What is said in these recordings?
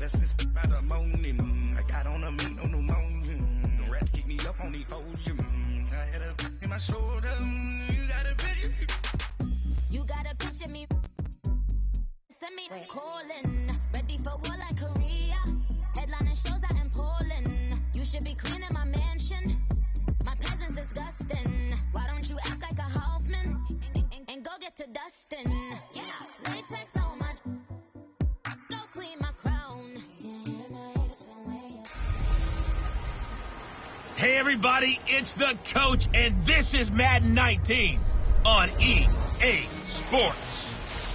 since about the morning. I got on a meat on the morning. The rats kicked me up on the podium. I had a in my shoulder. You got a picture. You got a picture me. Send me calling. Ready for war like Korea. Headlining shows out in Poland. You should be cleaning my mansion. My presence disgusting. Why don't you act like a Hoffman and go get to Dustin? Yeah, latex on my. Go clean my crown. Hey everybody, it's the coach, and this is Madden 19 on EA Sports.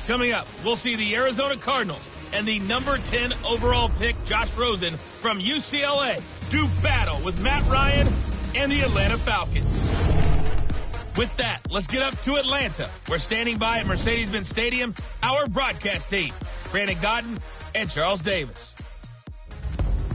Coming up, we'll see the Arizona Cardinals and the number 10 overall pick, Josh Rosen from UCLA, do battle with Matt Ryan and the Atlanta Falcons. With that, let's get up to Atlanta. We're standing by at Mercedes-Benz Stadium, our broadcast team, Brandon Godden and Charles Davis.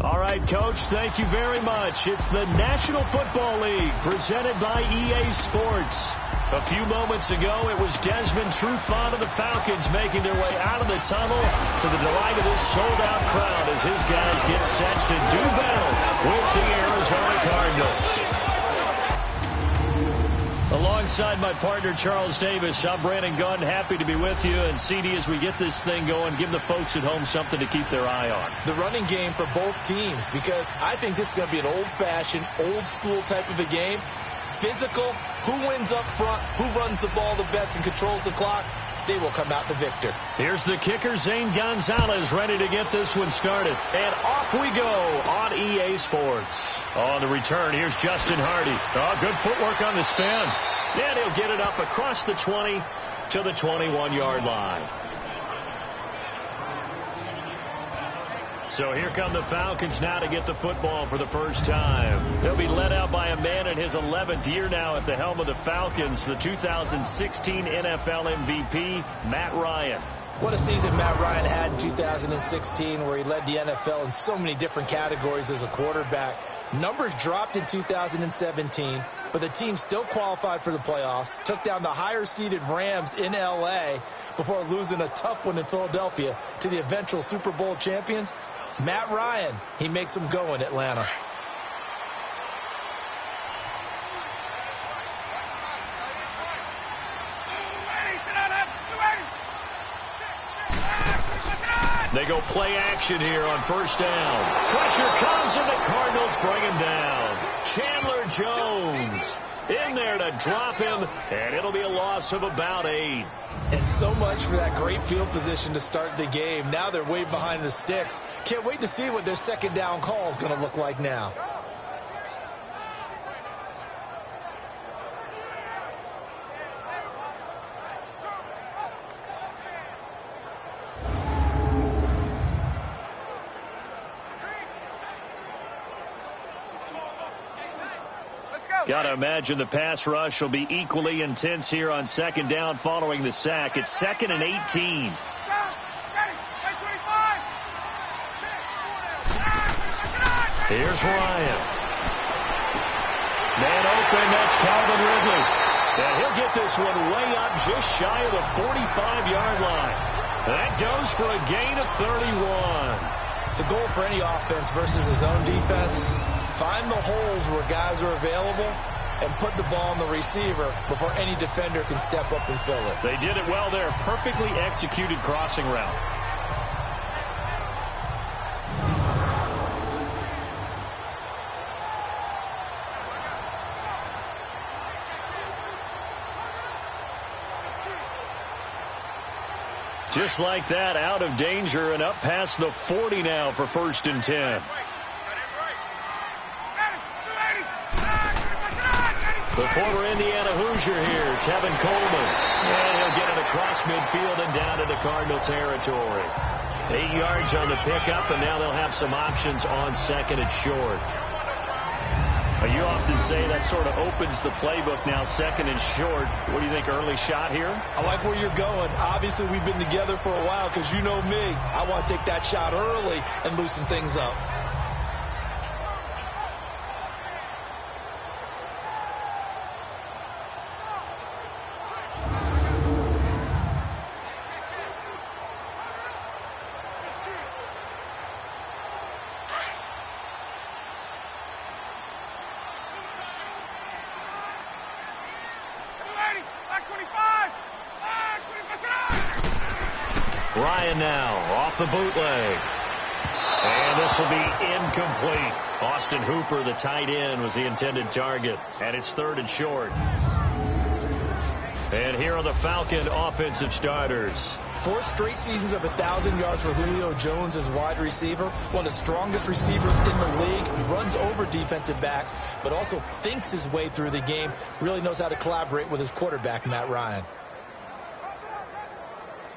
All right, Coach, thank you very much. It's the National Football League presented by EA Sports. A few moments ago, it was Desmond Trufant of the Falcons making their way out of the tunnel to the delight of this sold-out crowd as his guys get set to do battle with the Arizona Cardinals. Alongside my partner, Charles Davis, I'm Brandon Gunn, happy to be with you. And CD, as we get this thing going, give the folks at home something to keep their eye on. The running game for both teams, because I think this is going to be an old-fashioned, old-school type of a game. Physical, who wins up front, who runs the ball the best and controls the clock, they will come out the victor. Here's the kicker, Zane Gonzalez, ready to get this one started. And off we go on EA Sports. On the return, here's Justin Hardy. Oh, good footwork on the spin. And he'll get it up across the 20 to the 21-yard line. So here come the Falcons now to get the football for the first time. They'll be led out by a man in his 11th year now at the helm of the Falcons, the 2016 NFL MVP, Matt Ryan. What a season Matt Ryan had in 2016 where he led the NFL in so many different categories as a quarterback. Numbers dropped in 2017, but the team still qualified for the playoffs, took down the higher-seeded Rams in L.A. before losing a tough one in Philadelphia to the eventual Super Bowl champions. Matt Ryan, he makes them go in Atlanta. They go play action here on first down. Pressure comes and the Cardinals bring him down. Chandler Jones in there to drop him, and it'll be a loss of about 8. And so much for that great field position to start the game. Now they're way behind the sticks. Can't wait to see what their second down call is going to look like now. Got to imagine the pass rush will be equally intense here on second down following the sack. It's 2nd and 18. Here's Ryan. Man open, that's Calvin Ridley. And he'll get this one way up just shy of the 45-yard line. That goes for a gain of 31. The goal for any offense versus his own defense, find the holes where guys are available and put the ball on the receiver before any defender can step up and fill it. They did it well there. Perfectly executed crossing route. Just like that, out of danger and up past the 40 now for 1st and 10. The former Indiana Hoosier here, Tevin Coleman. And he'll get it across midfield and down into Cardinal territory. 8 yards on the pickup, and now they'll have some options on 2nd and short. You often say that sort of opens the playbook now, 2nd and short. What do you think, early shot here? I like where you're going. Obviously, we've been together for a while because you know me. I want to take that shot early and loosen things up. Ryan now off the bootleg. And this will be incomplete. Austin Hooper, the tight end, was the intended target. And it's 3rd and short. And here are the Falcon offensive starters. 4 straight seasons of 1,000 yards for Julio Jones as wide receiver. One of the strongest receivers in the league. He runs over defensive backs, but also thinks his way through the game. Really knows how to collaborate with his quarterback, Matt Ryan.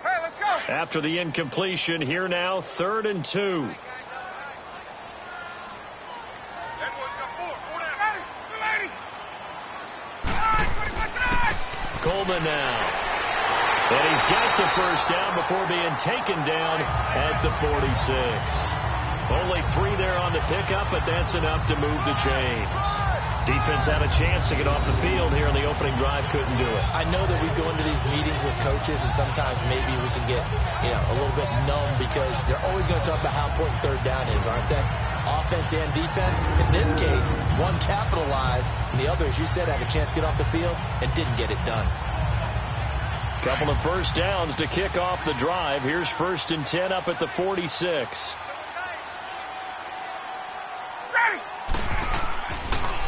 Hey, let's go. After the incompletion, here now, 3rd and 2. Coleman now. And he's got the first down before being taken down at the 46. Only 3 there on the pickup, but that's enough to move the chains. Defense had a chance to get off the field here in the opening drive, couldn't do it. I know that we go into these meetings with coaches, and sometimes maybe we can get, a little bit numb because they're always going to talk about how important 3rd down is, aren't they? Offense and defense. In this case, one capitalized, and the other, as you said, had a chance to get off the field and didn't get it done. Couple of first downs to kick off the drive. Here's 1st and 10 up at the 46.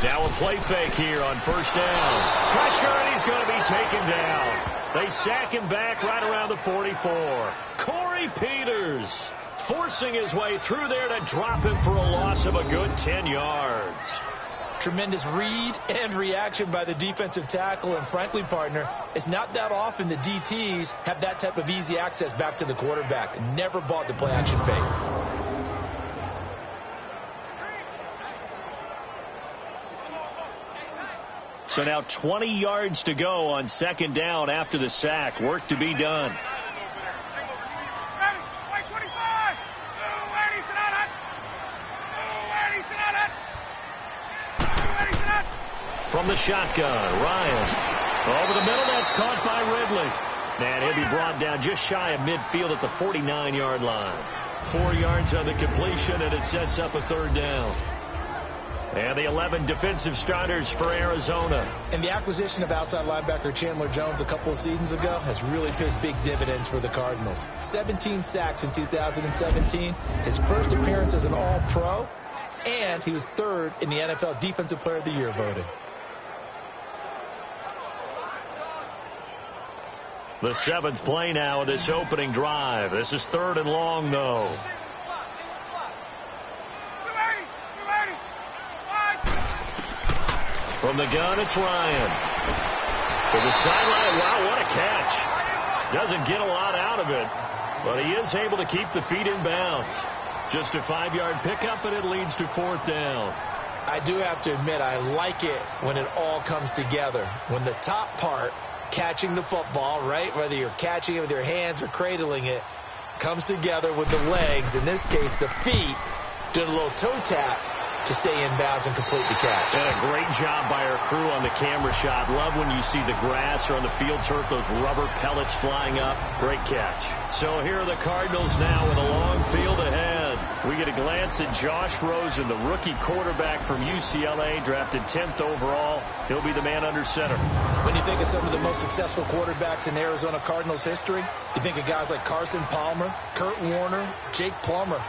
Now a play fake here on 1st down. Pressure, and he's going to be taken down. They sack him back right around the 44. Corey Peters forcing his way through there to drop him for a loss of a good 10 yards. Tremendous read and reaction by the defensive tackle, and frankly, partner, it's not that often the DTs have that type of easy access back to the quarterback. Never bought the play-action fake. So now 20 yards to go on 2nd down after the sack. Work to be done. From the shotgun, Ryan. Over the middle, that's caught by Ridley. And he'll be brought down just shy of midfield at the 49-yard line. 4 yards on the completion, and it sets up a 3rd down. And the 11 defensive starters for Arizona. And the acquisition of outside linebacker Chandler Jones a couple of seasons ago has really paid big dividends for the Cardinals. 17 sacks in 2017. His first appearance as an All-Pro. And he was 3rd in the NFL Defensive Player of the Year voting. The 7th play now of this opening drive. This is 3rd and long, though. From the gun, it's Ryan. To the sideline. Wow, what a catch. Doesn't get a lot out of it, but he is able to keep the feet in bounds. Just a 5-yard pickup, and it leads to 4th down. I do have to admit, I like it when it all comes together. When the top part, catching the football, right, whether you're catching it with your hands or cradling it, comes together with the legs, in this case the feet, doing a little toe tap to stay in bounds and complete the catch. And a great job by our crew on the camera shot. Love when you see the grass or on the field turf, those rubber pellets flying up. Great catch. So here are the Cardinals now with a long field ahead. We get a glance at Josh Rosen, the rookie quarterback from UCLA, drafted 10th overall. He'll be the man under center. When you think of some of the most successful quarterbacks in Arizona Cardinals history, you think of guys like Carson Palmer, Kurt Warner, Jake Plummer.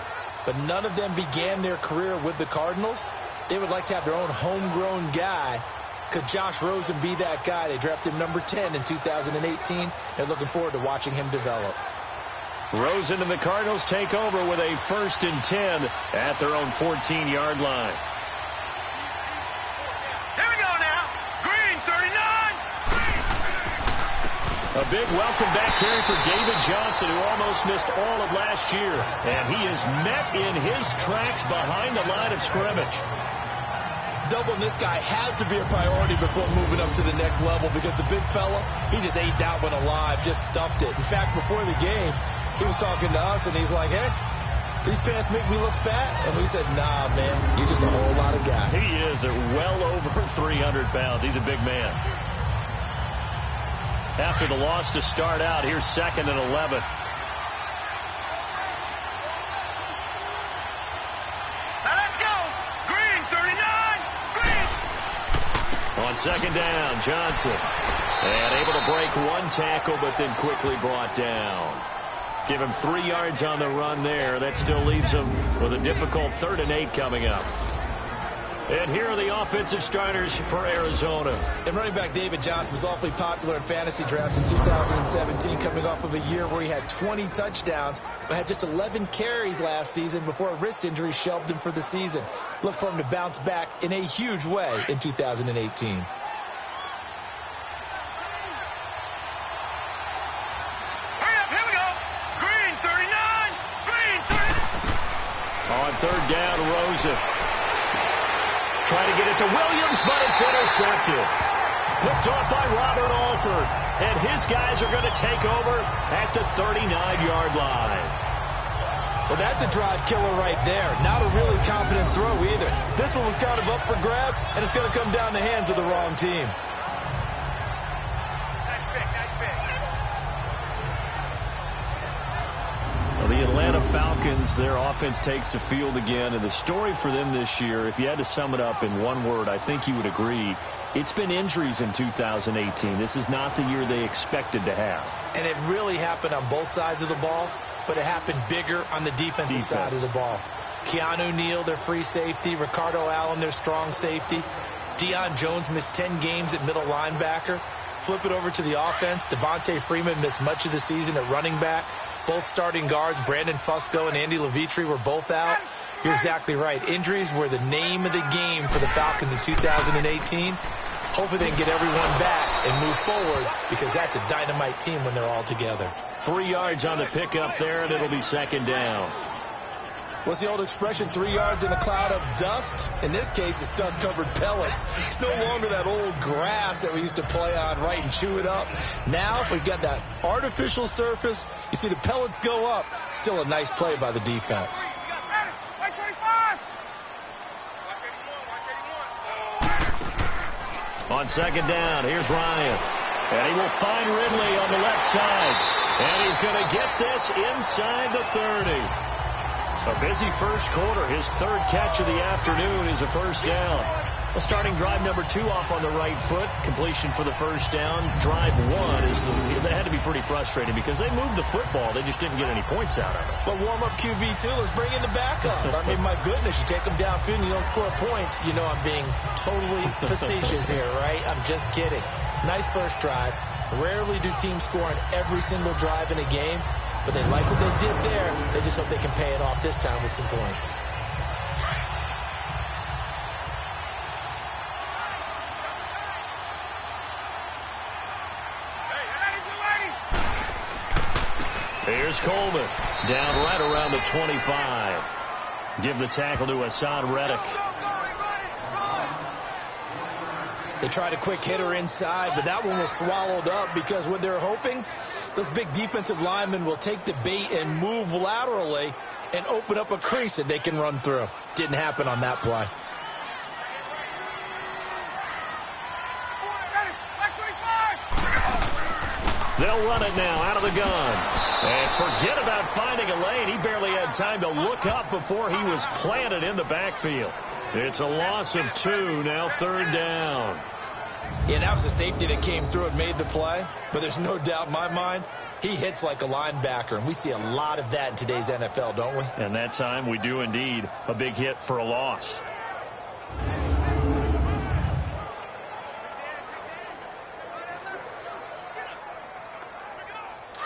But none of them began their career with the Cardinals. They would like to have their own homegrown guy. Could Josh Rosen be that guy? They drafted number 10 in 2018. They're looking forward to watching him develop. Rosen and the Cardinals take over with a 1st and 10 at their own 14-yard line. Here we go now. Green, 39. A big welcome back carry for David Johnson, who almost missed all of last year. And he is met in his tracks behind the line of scrimmage. Doubling this guy has to be a priority before moving up to the next level, because the big fella, he just ate that one alive, just stuffed it. In fact, before the game, he was talking to us, and he's like, hey, these pants make me look fat. And we said, nah, man, you're just a whole lot of guy. He is at well over 300 pounds. He's a big man. After the loss to start out, here's 2nd and 11. Now let's go. Green, 39. Green. On 2nd down, Johnson. And able to break one tackle, but then quickly brought down. Give him 3 yards on the run there. That still leaves him with a difficult 3rd and 8 coming up. And here are the offensive starters for Arizona. And running back David Johnson was awfully popular in fantasy drafts in 2017, coming off of a year where he had 20 touchdowns, but had just 11 carries last season before a wrist injury shelved him for the season. Look for him to bounce back in a huge way in 2018. On 3rd down, Rosen. Trying to get it to Williams, but it's intercepted. Picked off by Robert Alford. And his guys are going to take over at the 39-yard line. Well, that's a drive killer right there. Not a really confident throw either. This one was kind of up for grabs, and it's going to come down the hands of the wrong team. The Atlanta Falcons, their offense takes the field again, and the story for them this year, if you had to sum it up in one word, I think you would agree, it's been injuries in 2018. This is not the year they expected to have. And it really happened on both sides of the ball, but it happened bigger on the defensive side of the ball. Keanu Neal, their free safety. Ricardo Allen, their strong safety. Deion Jones missed 10 games at middle linebacker. Flip it over to the offense. Devontae Freeman missed much of the season at running back. Both starting guards, Brandon Fusco and Andy Levitre, were both out. You're exactly right. Injuries were the name of the game for the Falcons in 2018. Hopefully they can get everyone back and move forward, because that's a dynamite team when they're all together. 3 yards on the pickup there, and it'll be 2nd down. What's the old expression, 3 yards in a cloud of dust? In this case, it's dust-covered pellets. It's no longer that old grass that we used to play on, right, and chew it up. Now we've got that artificial surface. You see the pellets go up. Still a nice play by the defense. On 2nd down, here's Ryan. And he will find Ridley on the left side. And he's going to get this inside the 30. A busy first quarter. His 3rd catch of the afternoon is a 1st down. Well, starting drive number 2 off on the right foot. Completion for the 1st down. Drive 1 is that had to be pretty frustrating because they moved the football. They just didn't get any points out of it. But warm-up QB2, let's bring in the backup. I mean, my goodness, you take them downfield and you don't score points. You know I'm being totally facetious here, right? I'm just kidding. Nice first drive. Rarely do teams score on every single drive in a game, but they like what they did there. They just hope they can pay it off this time with some points. Here's Coleman. Down right around the 25. Give the tackle to Hassan Reddick. They tried a quick hitter inside, but that one was swallowed up because what they're hoping, those big defensive linemen will take the bait and move laterally and open up a crease that they can run through. Didn't happen on that play. They'll run it now out of the gun. And forget about finding a lane. He barely had time to look up before he was planted in the backfield. It's a loss of 2, now 3rd down. Yeah, that was a safety that came through and made the play. But there's no doubt in my mind, he hits like a linebacker. And we see a lot of that in today's NFL, don't we? And that time we do indeed. A big hit for a loss.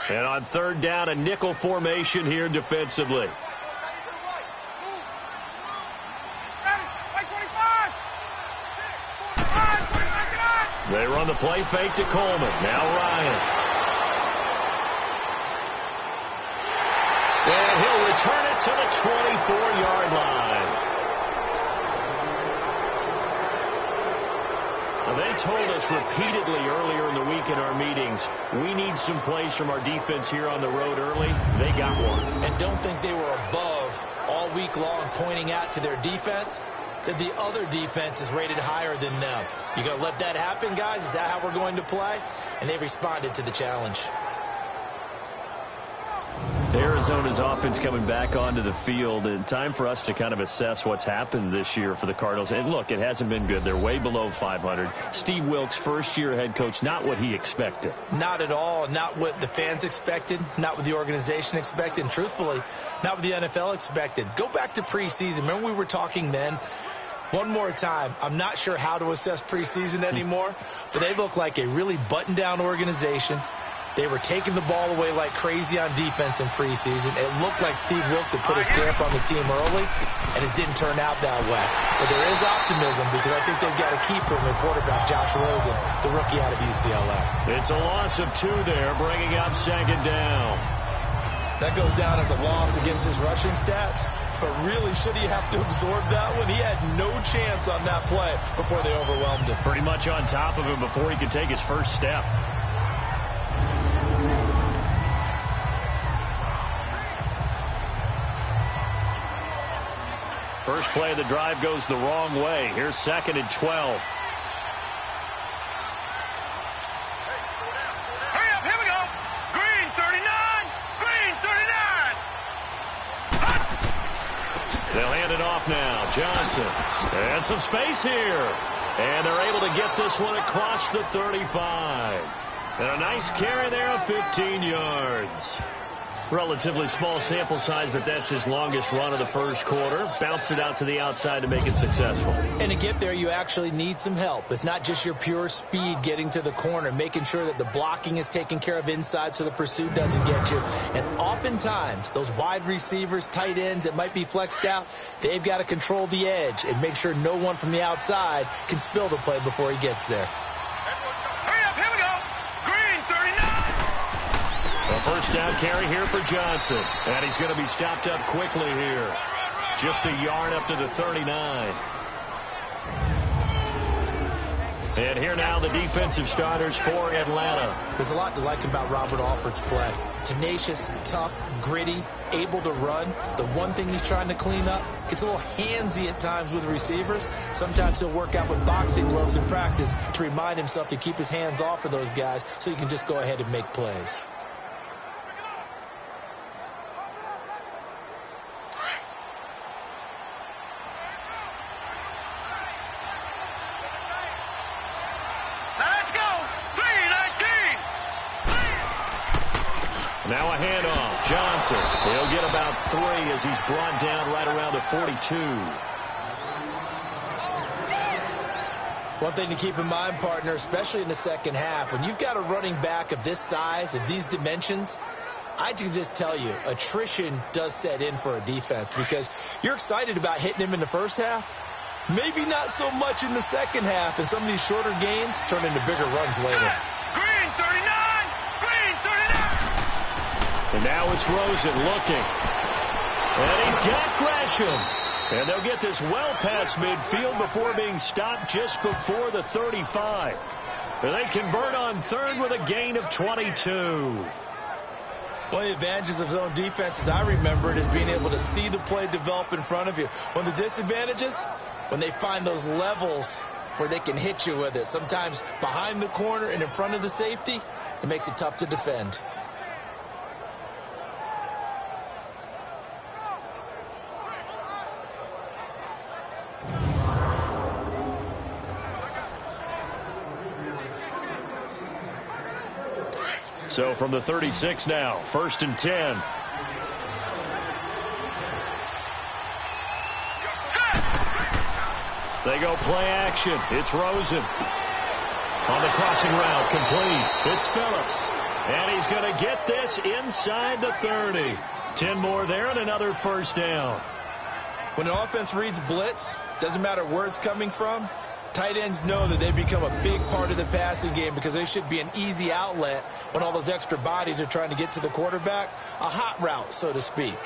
And on 3rd down, a nickel formation here defensively. They run the play fake to Coleman. Now Ryan. And he'll return it to the 24-yard line. They told us repeatedly earlier in the week in our meetings, we need some plays from our defense here on the road early. They got one. And don't think they were above all week long pointing out to their defense that the other defense is rated higher than them. You going to let that happen, guys? Is that how we're going to play? And they responded to the challenge. Arizona's offense coming back onto the field, and time for us to kind of assess what's happened this year for the Cardinals. And look, it hasn't been good. They're way below 500. Steve Wilks, first-year head coach, not what he expected. Not at all. Not what the fans expected. Not what the organization expected. And truthfully, not what the NFL expected. Go back to preseason. Remember we were talking then? One more time, I'm not sure how to assess preseason anymore, but they look like a really buttoned-down organization. They were taking the ball away like crazy on defense in preseason. It looked like Steve Wilks had put a stamp on the team early, and it didn't turn out that way. But there is optimism because I think they've got a keeper in their quarterback, Josh Rosen, the rookie out of UCLA. It's a loss of 2 there, bringing up second down. That goes down as a loss against his rushing stats. But really, should he have to absorb that one? He had no chance on that play before they overwhelmed him. Pretty much on top of him before he could take his first step. First play of the drive goes the wrong way. Here's 2nd and 12. Hurry up, here we go. Green 39. Green 39. They'll hand it off now. Johnson. And some space here. And they're able to get this one across the 35. And a nice carry there of 15 yards. Relatively small sample size, but that's his longest run of the first quarter. Bounced it out to the outside to make it successful. And to get there, you actually need some help. It's not just your pure speed getting to the corner, making sure that the blocking is taken care of inside so the pursuit doesn't get you. And oftentimes, those wide receivers, tight ends that might be flexed out, they've got to control the edge and make sure no one from the outside can spill the play before he gets there. Hurry up, here we go. Green 39. A first down carry here for Johnson. And he's going to be stopped up quickly here. Just a yard up to the 39. And here now the defensive starters for Atlanta. There's a lot to like about Robert Alford's play. Tenacious, tough, gritty, able to run. The one thing he's trying to clean up, gets a little handsy at times with receivers. Sometimes he'll work out with boxing gloves in practice to remind himself to keep his hands off of those guys so he can just go ahead and make plays. Now a handoff. Johnson. He'll get about 3 as he's brought down right around the 42. One thing to keep in mind, partner, especially in the second half, when you've got a running back of this size, of these dimensions, I can just tell you, attrition does set in for a defense because you're excited about hitting him in the first half. Maybe not so much in the second half, and some of these shorter gains turn into bigger runs later. Green 39. Green 39. And now it's Rosen looking. And he's got Gresham. And they'll get this well past midfield before being stopped just before the 35. And they convert on third with a gain of 22. One of the advantages of zone defense, as I remember it, is being able to see the play develop in front of you. One of the disadvantages, when they find those levels where they can hit you with it. Sometimes behind the corner and in front of the safety, it makes it tough to defend. So from the 36 now, 1st and 10. They go play action. It's Rosen. On the crossing route, complete. It's Phillips. And he's going to get this inside the 30. 10 more there and another first down. When an offense reads blitz, doesn't matter where it's coming from, tight ends know that they become a big part of the passing game because they should be an easy outlet when all those extra bodies are trying to get to the quarterback. A hot route, so to speak.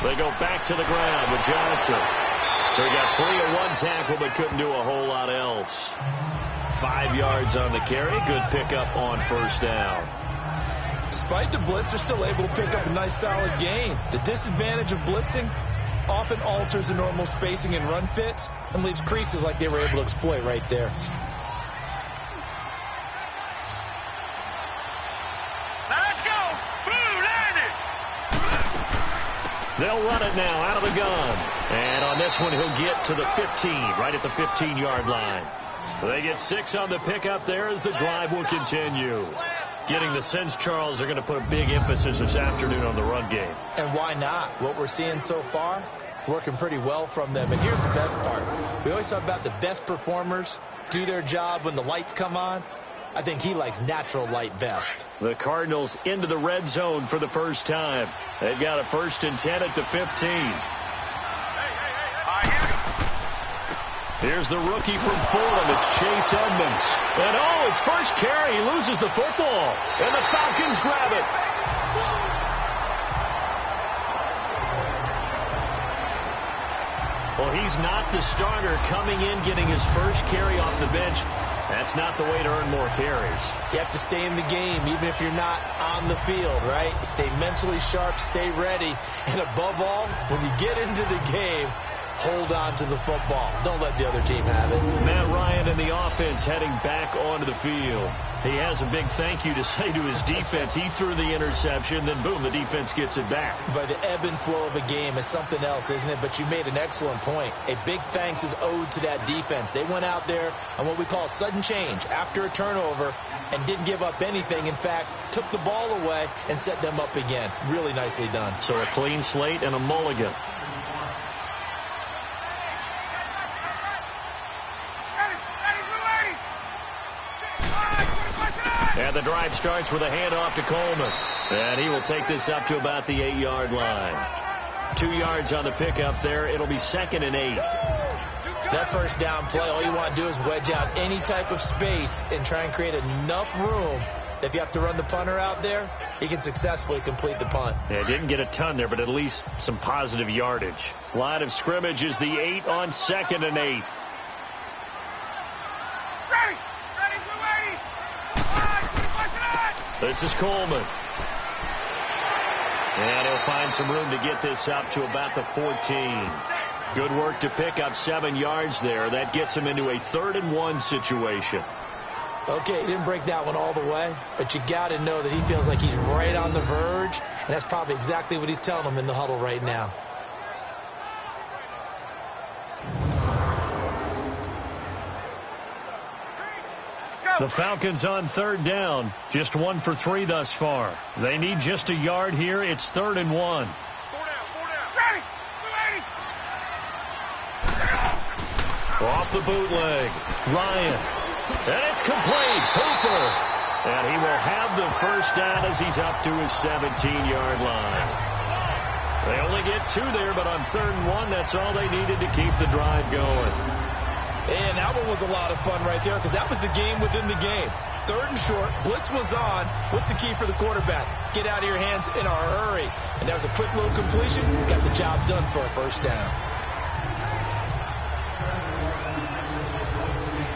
They go back to the ground with Johnson. So he got free of one tackle but couldn't do a whole lot else. 5 yards on the carry. Good pickup on first down. Despite the blitz, they're still able to pick up a nice solid gain. The disadvantage of blitzing often alters the normal spacing and run fits and leaves creases like they were able to exploit right there. Let's go. Blue landed. They'll run it now out of the gun. And on this one, he'll get to the 15, right at the 15-yard line. They get 6 on the pickup there as the drive will continue. Getting the sense, Charles, they're going to put a big emphasis this afternoon on the run game. And why not? What we're seeing so far, it's working pretty well from them. And here's the best part. We always talk about the best performers do their job when the lights come on. I think he likes natural light best. The Cardinals into the red zone for the first time. They've got a 1st and 10 at the 15. Here's the rookie from Fordham. It's Chase Edmonds. And his first carry, he loses the football. And the Falcons grab it. Well, he's not the starter coming in, getting his first carry off the bench. That's not the way to earn more carries. You have to stay in the game, even if you're not on the field, right? Stay mentally sharp, stay ready. And above all, when you get into the game, hold on to the football. Don't let the other team have it. Matt Ryan and the offense heading back onto the field. He has a big thank you to say to his defense. He threw the interception, then boom, the defense gets it back. But the ebb and flow of a game is something else, isn't it? But you made an excellent point. A big thanks is owed to that defense. They went out there on what we call sudden change after a turnover and didn't give up anything. In fact, took the ball away and set them up again. Really nicely done. So a clean slate and a mulligan. And the drive starts with a handoff to Coleman. And he will take this up to about the 8-yard line. 2 yards on the pickup there. It'll be 2nd and 8. That first down play, all you want to do is wedge out any type of space and try and create enough room. If you have to run the punter out there, he can successfully complete the punt. Yeah, didn't get a ton there, but at least some positive yardage. Line of scrimmage is the 8 on 2nd and 8. This is Coleman. And he'll find some room to get this up to about the 14. Good work to pick up 7 yards there. That gets him into a 3rd and 1 situation. Okay, he didn't break that one all the way, but you got to know that he feels like he's right on the verge, and that's probably exactly what he's telling them in the huddle right now. The Falcons on 3rd down. Just 1 for 3 thus far. They need just a yard here. It's 3rd and 1. 4 down. Ready. Off the bootleg. Ryan. And it's complete. Hooper. And he will have the first down as he's up to his 17-yard line. They only get 2 there, but on 3rd and 1, that's all they needed to keep the drive going. And that one was a lot of fun right there because that was the game within the game. 3rd and short, blitz was on. What's the key for the quarterback? Get out of your hands in a hurry. And that was a quick little completion. Got the job done for a first down.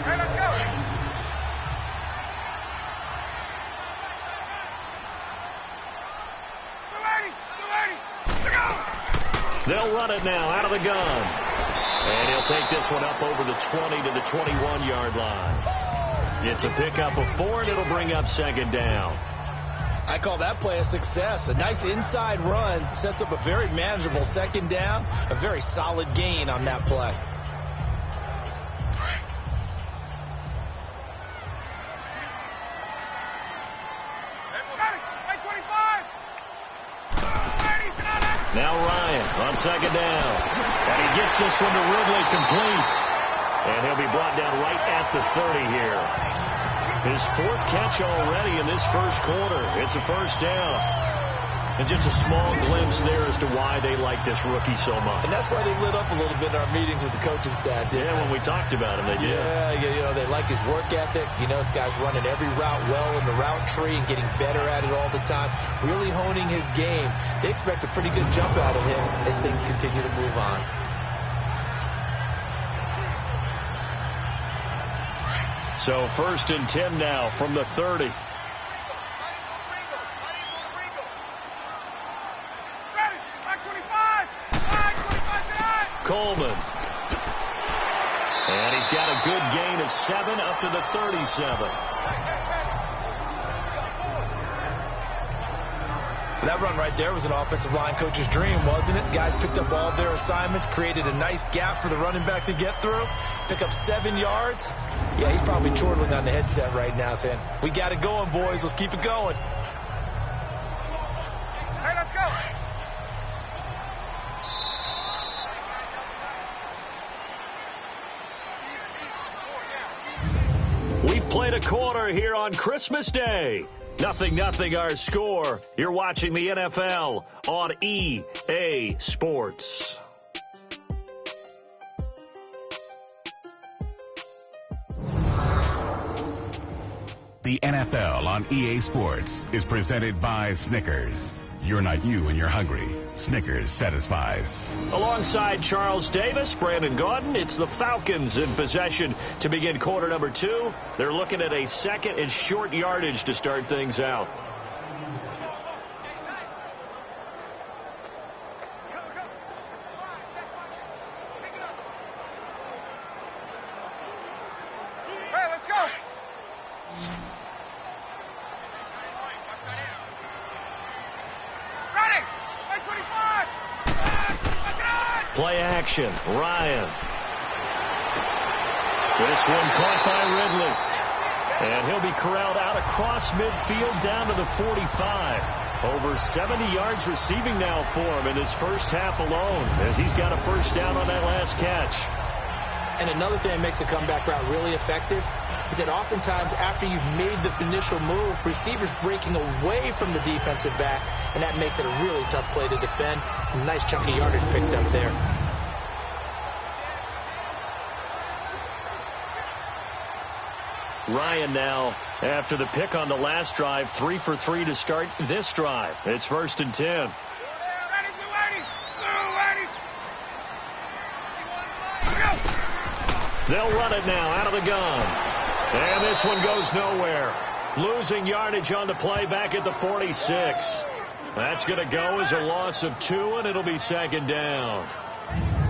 Hey, let's go. They'll run it now out of the gun. And he'll take this one up over the 20 to the 21-yard line. It's a pickup of 4, and it'll bring up 2nd down. I call that play a success. A nice inside run sets up a very manageable 2nd down. A very solid gain on that play. Now Ryan on 2nd down. And he gets this one to Ridley complete. And he'll be brought down right at the 30 here. His 4th catch already in this first quarter. It's a first down. And just a small glimpse there as to why they like this rookie so much. And that's why they lit up a little bit in our meetings with the coaching staff. Yeah, when we talked about him, they did. Yeah, you know, they like his work ethic. You know, this guy's running every route well in the route tree and getting better at it all the time. Really honing his game. They expect a pretty good jump out of him as things continue to move on. So 1st and 10 now from the 30. Coleman. And he's got a good gain of 7 up to the 37. That run right there was an offensive line coach's dream, wasn't it? Guys picked up all their assignments, created a nice gap for the running back to get through, pick up 7 yards. Yeah, he's probably chortling on the headset right now saying, we got it going, boys. Let's keep it going. Hey, let's go. We've played a quarter here on Christmas Day. 0-0 our score. You're watching the NFL on EA Sports. The NFL on EA Sports is presented by Snickers. You're not you when you're hungry. Snickers satisfies. Alongside Charles Davis, Brandon Gaudin, it's the Falcons in possession to begin quarter number 2. They're looking at a 2nd and short yardage to start things out. Hey, let's go. Play action. Ryan. This one caught by Ridley. And he'll be corralled out across midfield down to the 45. Over 70 yards receiving now for him in his first half alone, as he's got a first down on that last catch. And another thing that makes the comeback route really effective is that oftentimes after you've made the initial move, receivers breaking away from the defensive back, and that makes it a really tough play to defend. Nice chunky yardage picked up there. Ryan now, after the pick on the last drive, 3 for 3 to start this drive. It's 1st and 10. They'll run it now out of the gun. And this one goes nowhere. Losing yardage on the play back at the 46. That's going to go as a loss of 2, and it'll be 2nd down.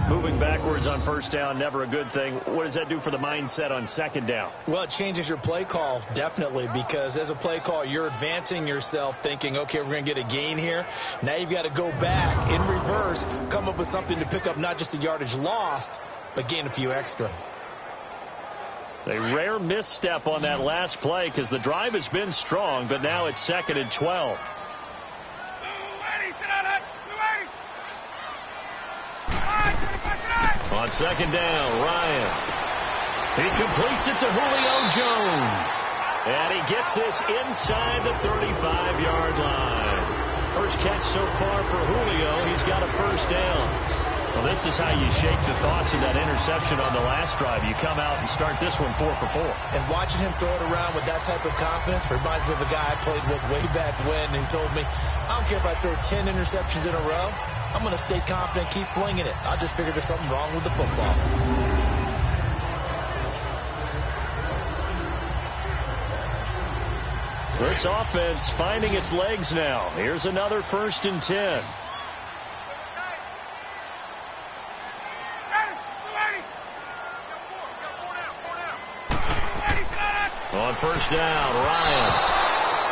Moving backwards on 1st down, never a good thing. What does that do for the mindset on 2nd down? Well, it changes your play call, definitely, because as a play call, you're advancing yourself thinking, okay, we're going to get a gain here. Now you've got to go back in reverse, come up with something to pick up not just the yardage lost, but gain a few extra. A rare misstep on that last play because the drive has been strong, but now it's 2nd and 12. On 2nd down, Ryan. He completes it to Julio Jones. And he gets this inside the 35-yard line. First catch so far for Julio. He's got a first down. Well, this is how you shake the thoughts of that interception on the last drive. You come out and start this one 4 for 4. And watching him throw it around with that type of confidence reminds me of a guy I played with way back when who told me, I don't care if I throw 10 interceptions in a row. I'm going to stay confident, keep flinging it. I just figured there's something wrong with the football. This offense finding its legs now. Here's another 1st and 10. On 1st down, Ryan.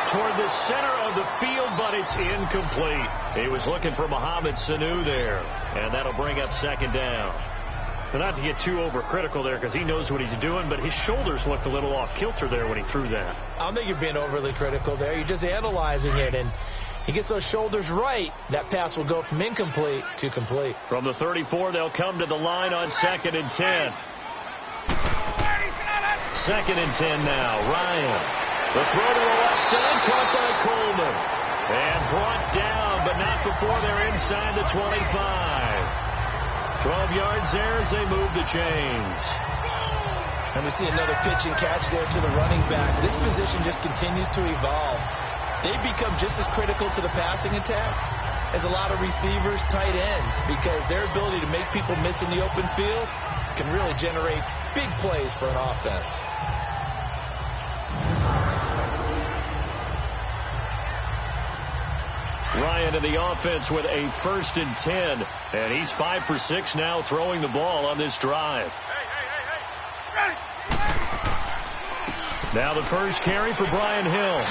Toward the center of the field, but it's incomplete. He was looking for Mohamed Sanu there, and that'll bring up 2nd down. But not to get too overcritical there because he knows what he's doing, but his shoulders looked a little off kilter there when he threw that. I don't think you're being overly critical there. You're just analyzing it, and he gets those shoulders right. That pass will go from incomplete to complete. From the 34, they'll come to the line on 2nd and 10. 2nd and 10 now, Ryan. The throw to the left side, caught by Coleman. And brought down, but not before they're inside the 25. 12 yards there as they move the chains. And we see another pitch and catch there to the running back. This position just continues to evolve. They become just as critical to the passing attack as a lot of receivers, tight ends, because their ability to make people miss in the open field can really generate big plays for an offense. Bryant in the offense with a 1st and 10. And he's 5 for 6 now throwing the ball on this drive. Now the first carry for Brian Hill.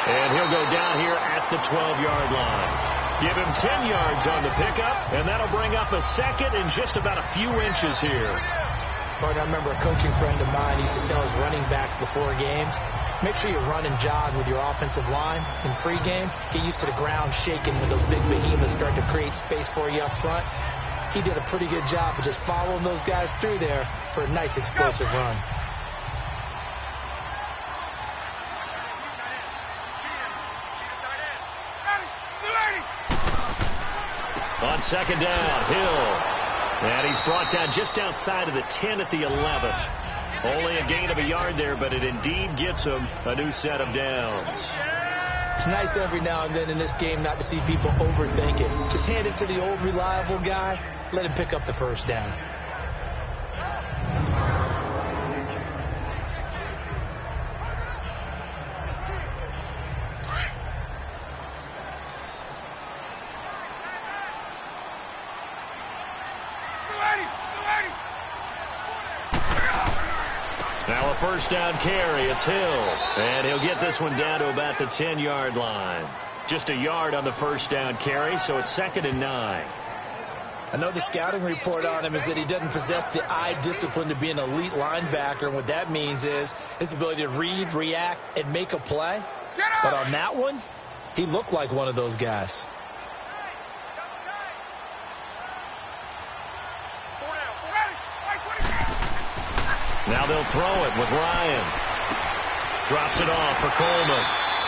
And he'll go down here at the 12-yard line. Give him 10 yards on the pickup, and that'll bring up a 2nd and just about a few inches here. I remember a coaching friend of mine used to tell his running backs before games, make sure you run and jog with your offensive line in pregame. Get used to the ground shaking when those big behemoths start to create space for you up front. He did a pretty good job of just following those guys through there for a nice explosive run. On 2nd down, Hill. And he's brought down just outside of the 10 at the 11. Only a gain of a yard there, but it indeed gets him a new set of downs. It's nice every now and then in this game not to see people overthink it. Just hand it to the old reliable guy. Let him pick up the 1st down. Now a 1st down carry. It's Hill. And he'll get this one down to about the 10-yard line. Just a yard on the 1st down carry, so it's 2nd and 9. I know the scouting report on him is that he doesn't possess the eye discipline to be an elite linebacker. And what that means is his ability to read, react, and make a play. But on that one, he looked like one of those guys. Now they'll throw it with Ryan. Drops it off for Coleman.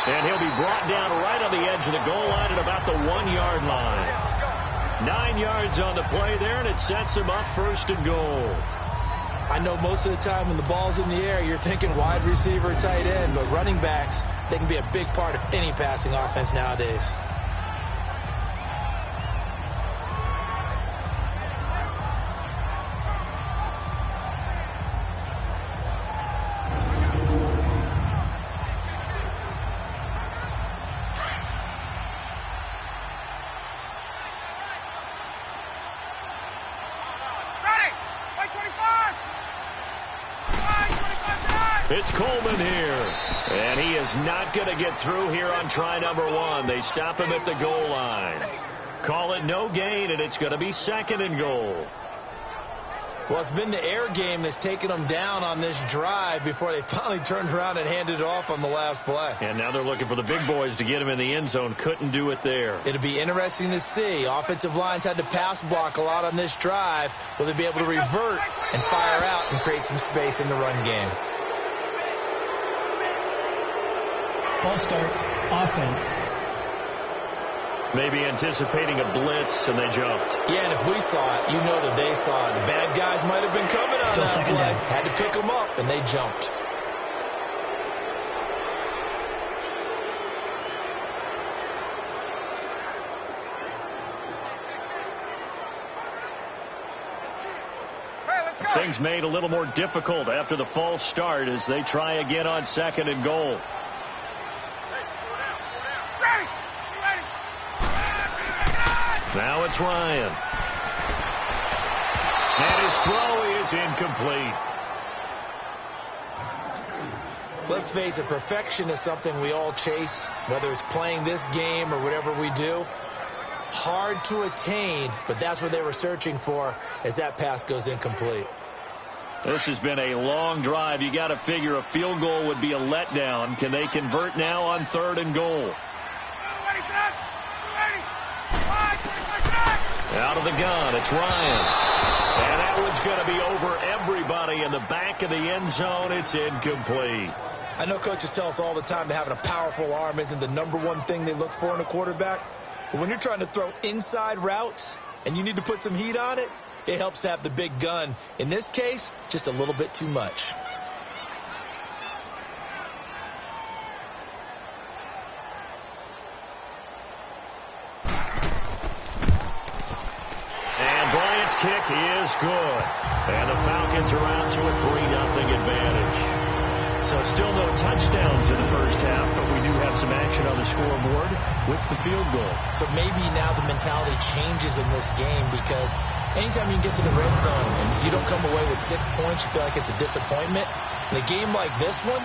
And he'll be brought down right on the edge of the goal line at about the 1-yard line. 9 yards on the play there, and it sets him up 1st and goal. I know most of the time when the ball's in the air, you're thinking wide receiver, tight end, but running backs, they can be a big part of any passing offense nowadays. It's Coleman here, and he is not going to get through here on try number 1. They stop him at the goal line. Call it no gain, and it's going to be 2nd and goal. Well, it's been the air game that's taken them down on this drive before they finally turned around and handed it off on the last play. And now they're looking for the big boys to get him in the end zone. Couldn't do it there. It'll be interesting to see. Offensive lines had to pass block a lot on this drive. Will they be able to revert and fire out and create some space in the run game? False start, offense. Maybe anticipating a blitz, and they jumped. Yeah, and if we saw it, you know that they saw it. The bad guys might have been coming on Still that second play. down. Had to pick them up, and they jumped. Things made a little more difficult after the false start as they try again on 2nd and goal. Now it's Ryan. And his throw is incomplete. Let's face it, perfection is something we all chase, whether it's playing this game or whatever we do. Hard to attain, but that's what they were searching for as that pass goes incomplete. This has been a long drive. You got to figure a field goal would be a letdown. Can they convert now on 3rd and goal? Out of the gun, it's Ryan. And that one's going to be over everybody in the back of the end zone. It's incomplete. I know coaches tell us all the time that having a powerful arm isn't the #1 thing they look for in a quarterback. But when you're trying to throw inside routes and you need to put some heat on it, it helps to have the big gun. In this case, just a little bit too much. And Bryant's kick is good. And the Falcons are out to a 3-0 advantage. So So still no touchdowns in the first half, but we do have some action on the scoreboard with the field goal. So maybe now the mentality changes in this game, because anytime you can get to the red zone and if you don't come away with 6 points, you feel like it's a disappointment. In a game like this one,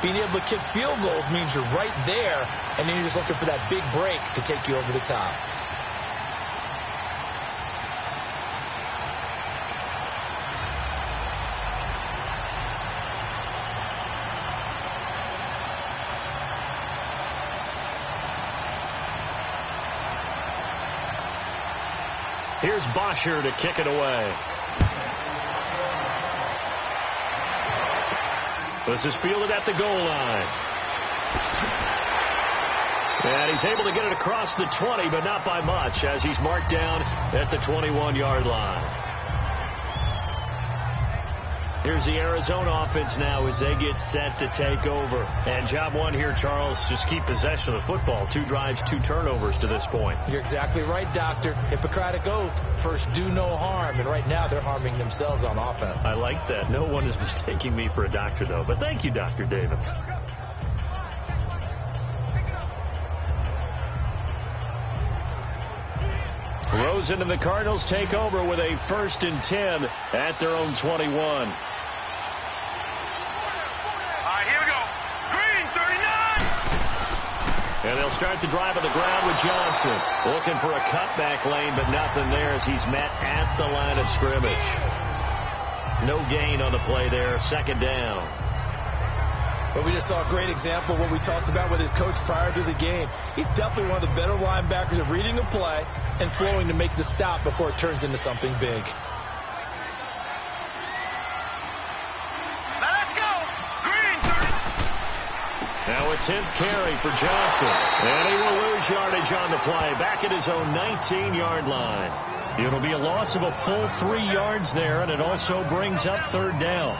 being able to kick field goals means you're right there, and then you're just looking for that big break to take you over the top. Here's Bosher to kick it away. This is fielded at the goal line. And he's able to get it across the 20, but not by much, as he's marked down at the 21-yard line. Here's the Arizona offense now as they get set to take over. And job one here, Charles, just keep possession of the football. 2 drives, 2 turnovers to this point. You're exactly right, Doctor. Hippocratic oath. First, do no harm. And right now, they're harming themselves on offense. I like that. No one is mistaking me for a doctor, though. But thank you, Dr. Davis. Rosen and the Cardinals take over with a 1st and 10 at their own 21. And they'll start the drive on the ground with Johnson. Looking for a cutback lane, but nothing there as he's met at the line of scrimmage. No gain on the play there. 2nd down. But we just saw a great example of what we talked about with his coach prior to the game. He's definitely one of the better linebackers at reading a play and flowing to make the stop before it turns into something big. Now a 10th carry for Johnson. And he will lose yardage on the play. Back at his own 19-yard line. It'll be a loss of a full 3 yards there, and it also brings up 3rd down.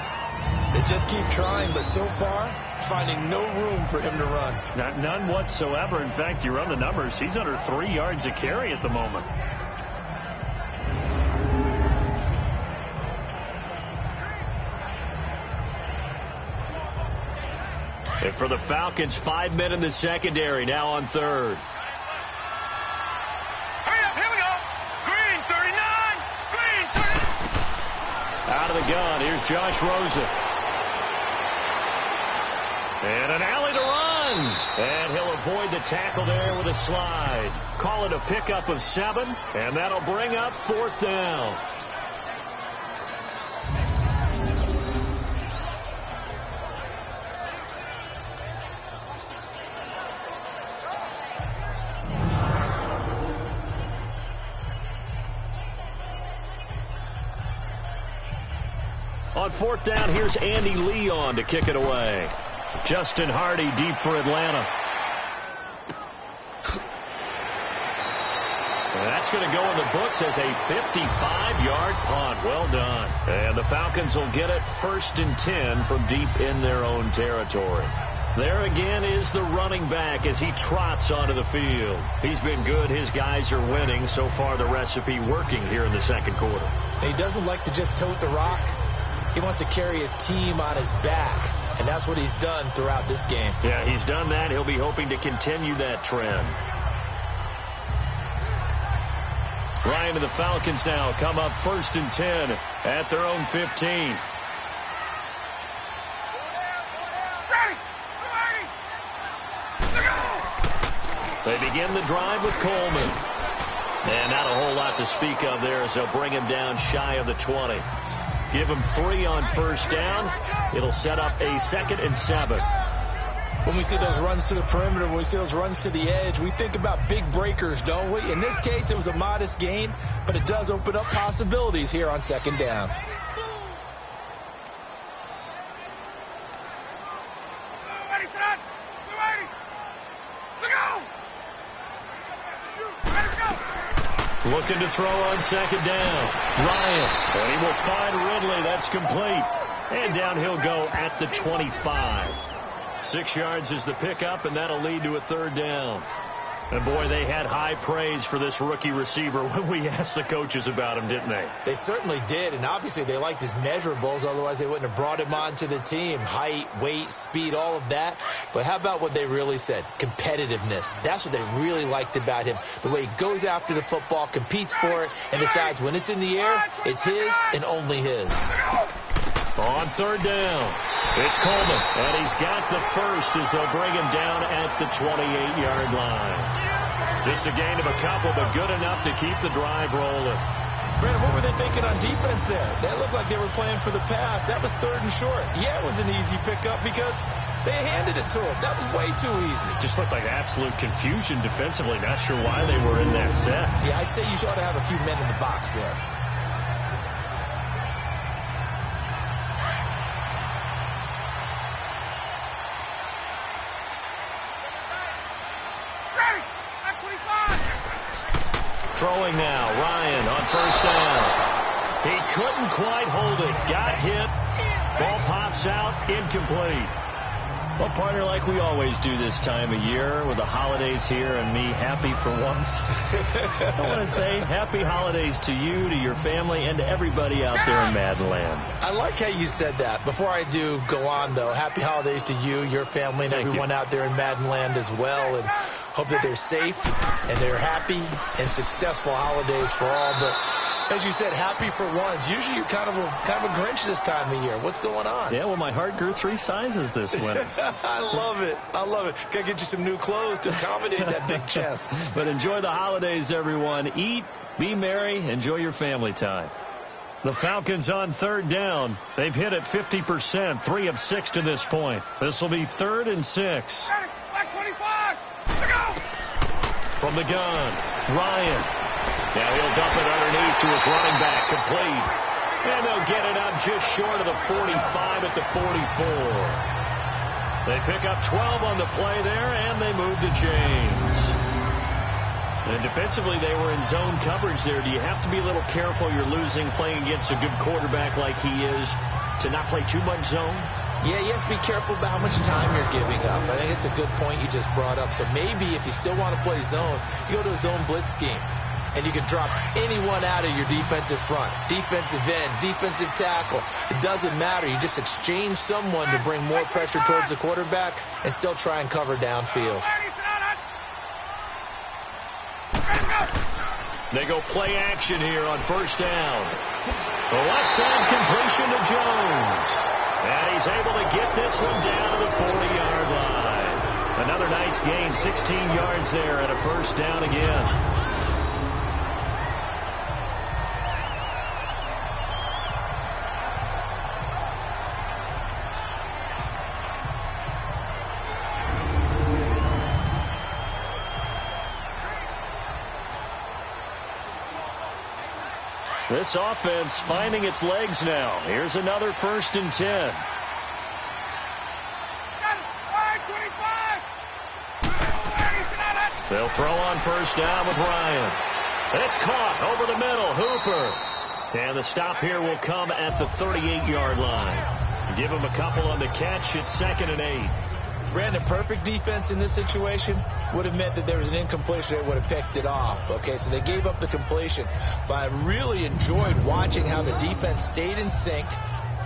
They just keep trying, but so far, finding no room for him to run. None whatsoever. In fact, you run the numbers. He's under 3 yards a carry at the moment. And for the Falcons, 5 men in the secondary, now on 3rd. Hurry up, here we go. Green 39, green 39. Out of the gun, here's Josh Rosen. And an alley to run. And he'll avoid the tackle there with a slide. Call it a pickup of 7, and that'll bring up 4th down. On 4th down, here's Andy Leon to kick it away. Justin Hardy deep for Atlanta. And that's going to go in the books as a 55-yard punt. Well done. And the Falcons will get it 1st and 10 from deep in their own territory. There again is the running back as he trots onto the field. He's been good. His guys are winning. So far, the recipe working here in the 2nd quarter. He doesn't like to just tote the rock. He wants to carry his team on his back, and that's what he's done throughout this game. Yeah, he's done that. He'll be hoping to continue that trend. Ryan and the Falcons now come up 1st and 10 at their own 15. They begin the drive with Coleman. And not a whole lot to speak of there as they'll bring him down shy of the 20. Give him 3 on 1st down. It'll set up a 2nd and 7. When we see those runs to the perimeter, when we see those runs to the edge, we think about big breakers, don't we? In this case, it was a modest gain, but it does open up possibilities here on 2nd down. Looking to throw on 2nd down. Ryan. And he will find Ridley. That's complete. And down he'll go at the 25. 6 yards is the pickup, and that'll lead to a 3rd down. And, boy, they had high praise for this rookie receiver when we asked the coaches about him, didn't they? They certainly did, and obviously they liked his measurables. Otherwise, they wouldn't have brought him onto the team. Height, weight, speed, all of that. But how about what they really said? Competitiveness. That's what they really liked about him. The way he goes after the football, competes for it, and decides when it's in the air, it's his and only his. On third down, it's Coleman, and he's got the first as they'll bring him down at the 28-yard line. Just a gain of a couple, but good enough to keep the drive rolling. Brandon, what were they thinking on defense there? That looked like they were playing for the pass. That was third and short. Yeah, it was an easy pickup because they handed it to him. That was way too easy. Just looked like absolute confusion defensively. Not sure why they were in that set. Yeah, I'd say you ought to have a few men in the box there. Throwing now, Ryan on first down. He couldn't quite hold it. Got hit. Ball pops out, incomplete. Well, partner, like we always do this time of year with the holidays here and me happy for once. I want to say happy holidays to you, to your family, and to everybody out there in Madden land. I like how you said that. Before I do go on, though, happy holidays to you, your family, and everyone out there in Madden land as well. And hope that they're safe and they're happy and successful holidays for all. But as you said, happy for once. Usually you're kind of a Grinch this time of year. What's going on? Yeah, well, my heart grew 3 sizes this winter. I love it. I love it. Got to get you some new clothes to accommodate that big chest. But enjoy the holidays, everyone. Eat, be merry, enjoy your family time. The Falcons on third down. They've hit it 50%, 3 of 6 to this point. This will be 3rd and 6. From the gun, Ryan. Now he'll dump it underneath to his running back, complete. And they'll get it up just short of the 45 at the 44. They pick up 12 on the play there, and they move the chains. And defensively, they were in zone coverage there. Do you have to be a little careful? You're losing, playing against a good quarterback like he is, to not play too much zone? Yeah, you have to be careful about how much time you're giving up. I think it's a good point you just brought up. So maybe if you still want to play zone, you go to a zone blitz scheme. And you can drop anyone out of your defensive front, defensive end, defensive tackle. It doesn't matter. You just exchange someone to bring more pressure towards the quarterback and still try and cover downfield. They go play action here on first down. The left side completion to Jones. And he's able to get this one down to the 40-yard line. Another nice gain, 16 yards there and a first down again. This offense finding its legs now. Here's another 1st and 10. They'll throw on first down with Ryan. It's caught over the middle. Hooper. And the stop here will come at the 38-yard line. Give him a couple on the catch. It's 2nd and 8. Brandon, perfect defense in this situation would have meant that there was an incompletion. They would have picked it off. Okay, so they gave up the completion. But I really enjoyed watching how the defense stayed in sync,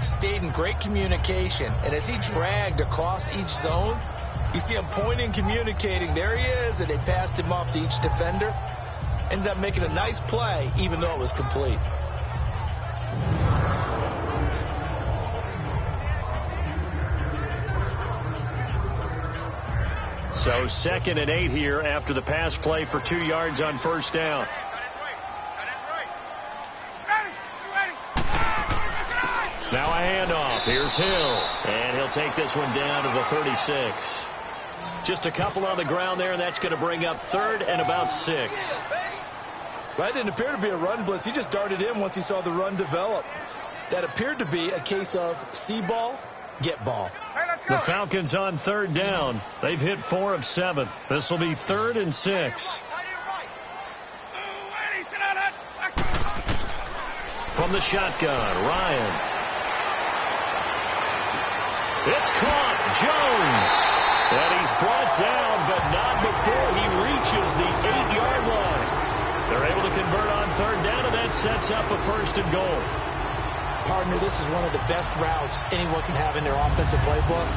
stayed in great communication. And as he dragged across each zone, you see him pointing, communicating. There he is, and they passed him off to each defender. Ended up making a nice play, even though it was complete. So 2nd and 8 here after the pass play for 2 yards on first down. Now a handoff. Here's Hill. And he'll take this one down to the 36. Just a couple on the ground there, and that's going to bring up 3rd and about 6. That didn't appear to be a run blitz. He just darted in once he saw the run develop. That appeared to be a case of see ball, get ball. The Falcons on third down. They've hit 4 of 7. This will be 3rd and 6. From the shotgun, Ryan. It's caught. Jones. And he's brought down, but not before he reaches the 8-yard line. They're able to convert on third down, and that sets up a 1st and goal. Partner, this is one of the best routes anyone can have in their offensive playbook.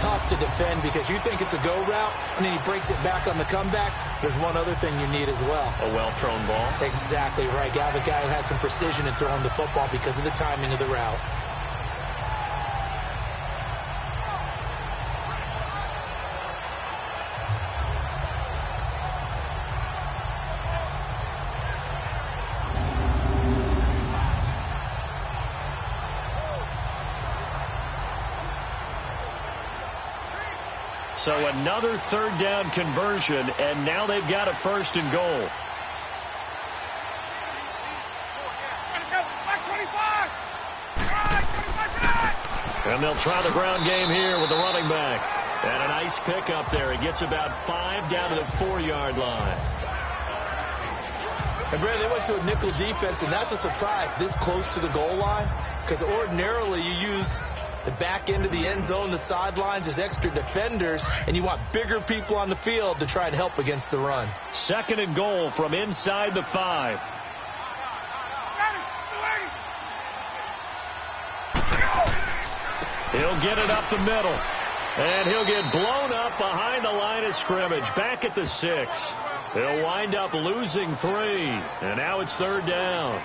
Tough to defend because you think it's a go route, and then he breaks it back on the comeback. There's one other thing you need as well. A well-thrown ball. Exactly right. You have a guy who has some precision in throwing the football because of the timing of the route. So another third down conversion, and now they've got a 1st and goal. And they'll try the ground game here with the running back. And a nice pick up there. He gets about 5 down to the 4-yard line. And Brad, they went to a nickel defense, and that's a surprise this close to the goal line, because ordinarily you use the back end of the end zone, the sidelines as extra defenders, and you want bigger people on the field to try and help against the run. 2nd and goal from inside the 5. He'll get it up the middle, and he'll get blown up behind the line of scrimmage, back at the 6. He'll wind up losing 3, and now it's 3rd down.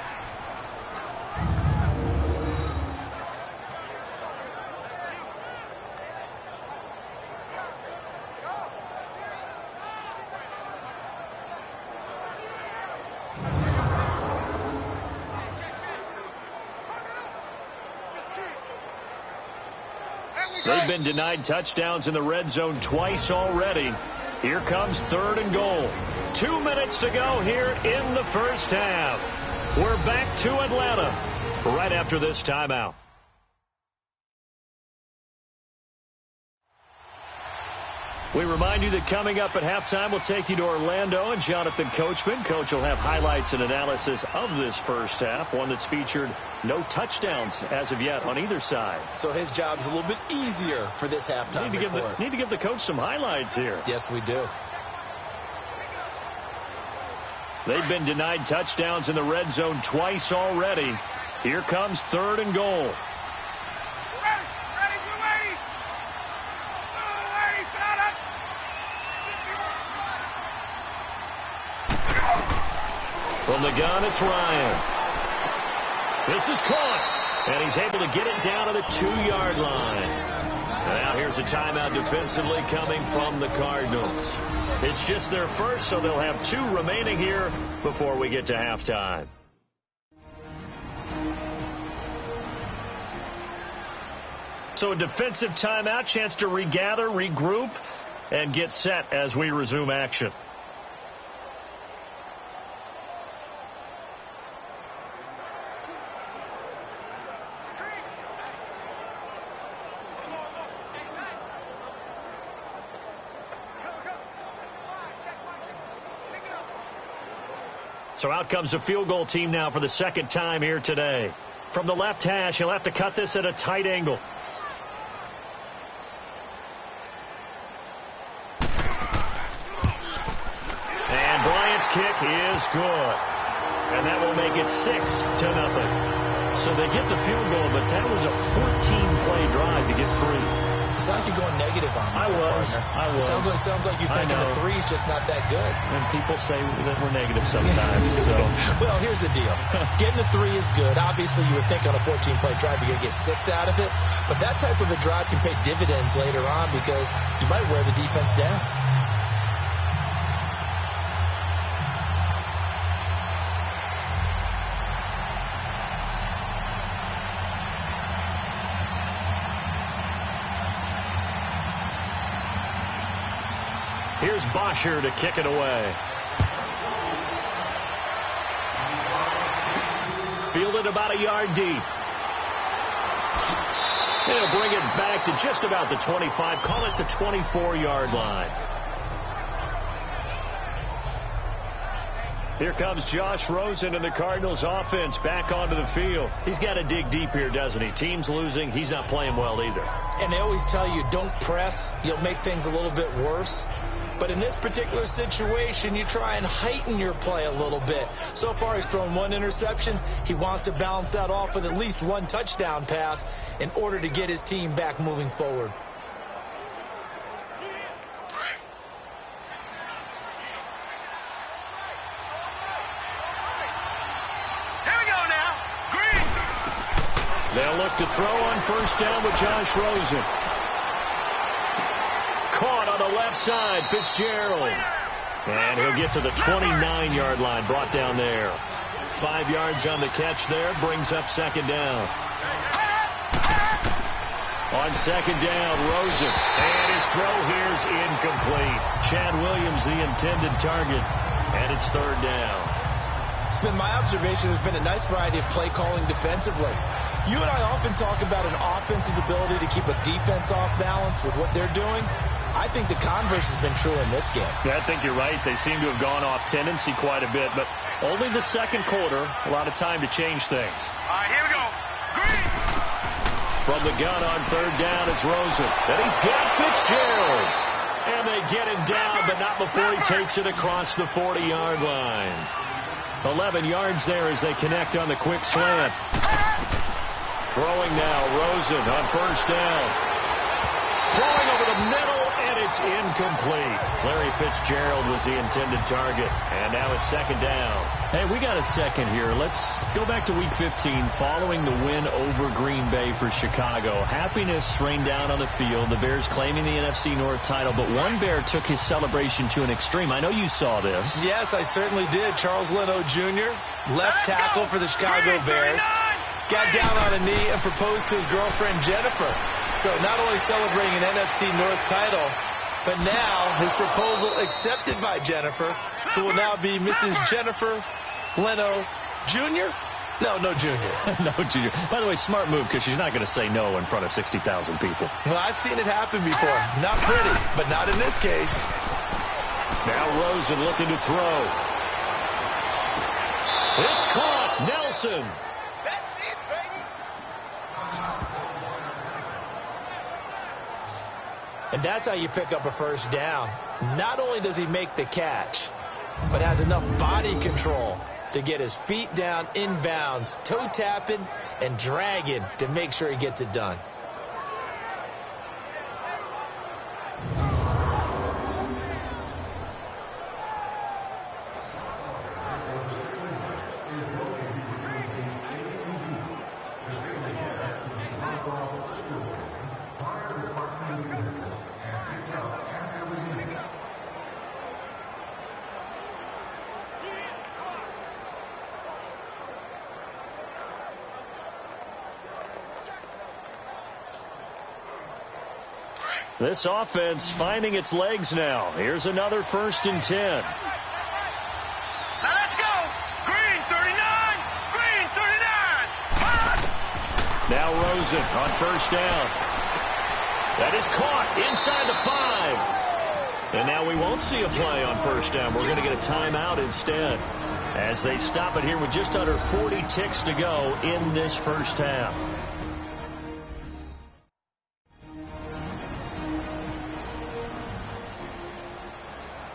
They've been denied touchdowns in the red zone twice already. Here comes 3rd and goal. 2 minutes to go here in the first half. We're back to Atlanta right after this timeout. We remind you that coming up at halftime, we'll take you to Orlando and Jonathan Coachman. Coach will have highlights and analysis of this first half, one that's featured no touchdowns as of yet on either side. So his job's a little bit easier for this halftime report. Need to give the coach some highlights here. Yes, we do. They've been denied touchdowns in the red zone twice already. Here comes 3rd and goal. From the gun, it's Ryan. This is caught, and he's able to get it down to the 2-yard line. And now here's a timeout defensively coming from the Cardinals. It's just their first, so they'll have 2 remaining here before we get to halftime. So a defensive timeout, chance to regather, regroup, and get set as we resume action. So out comes the field goal team now for the 2nd time here today. From the left hash, he'll have to cut this at a tight angle. And Bryant's kick is good. And that will make it 6-0. So they get the field goal, but that was a 14-play drive to get 3. It's like you're going negative on me. I was. Sounds like you're thinking the 3's just not that good. And people say that we're negative sometimes. So. Well, here's the deal. Getting the 3 is good. Obviously, you would think on a 14-play drive you're going to get 6 out of it. But that type of a drive can pay dividends later on because you might wear the defense down. Here's Bosher to kick it away. Fielded about a yard deep. He'll bring it back to just about the 25. Call it the 24-yard line. Here comes Josh Rosen and the Cardinals offense back onto the field. He's got to dig deep here, doesn't he? Team's losing. He's not playing well either. And they always tell you, don't press. You'll make things a little bit worse. But in this particular situation, you try and heighten your play a little bit. So far, he's thrown one interception. He wants to balance that off with at least one touchdown pass in order to get his team back moving forward. They'll look to throw on first down with Josh Rosen. Caught on the left side, Fitzgerald. And he'll get to the 29-yard line, brought down there. 5 yards on the catch there, brings up second down. On second down, Rosen. And his throw here is incomplete. Chad Williams, the intended target. And it's third down. It's been my observation there's been a nice variety of play calling defensively. You and I often talk about an offense's ability to keep a defense off balance with what they're doing. I think the converse has been true in this game. Yeah, I think you're right. They seem to have gone off tendency quite a bit, but only the second quarter, a lot of time to change things. All right, here we go. Green. From the gun on third down, it's Rosen. And he's got Fitzgerald. And they get him down, but not before he takes it across the 40-yard line. 11 yards there as they connect on the quick slant. Throwing now, Rosen on first down. Throwing over the middle, and it's incomplete. Larry Fitzgerald was the intended target, and now it's second down. Hey, we got a second here. Let's go back to Week 15 following the win over Green Bay for Chicago. Happiness rained down on the field, the Bears claiming the NFC North title, but one Bear took his celebration to an extreme. I know you saw this. Yes, I certainly did. Charles Leno Jr., left tackle for the Chicago Bears, got down on a knee and proposed to his girlfriend Jennifer. So not only celebrating an NFC North title, but now his proposal accepted by Jennifer, who will now be Mrs. Jennifer Leno Jr.? No Junior. No Junior. By the way, smart move, because she's not going to say no in front of 60,000 people. Well, I've seen it happen before. Not pretty, but not in this case. Now Rosen looking to throw. It's caught. Nelson. And that's how you pick up a first down. Not only does he make the catch, but has enough body control to get his feet down inbounds, toe tapping and dragging to make sure he gets it done. This offense finding its legs now. Here's another 1st and 10. Now let's go. Green 39. Green 39. Now Rosen on first down. That is caught inside the 5. And now we won't see a play on first down. We're going to get a timeout instead as they stop it here with just under 40 ticks to go in this first half.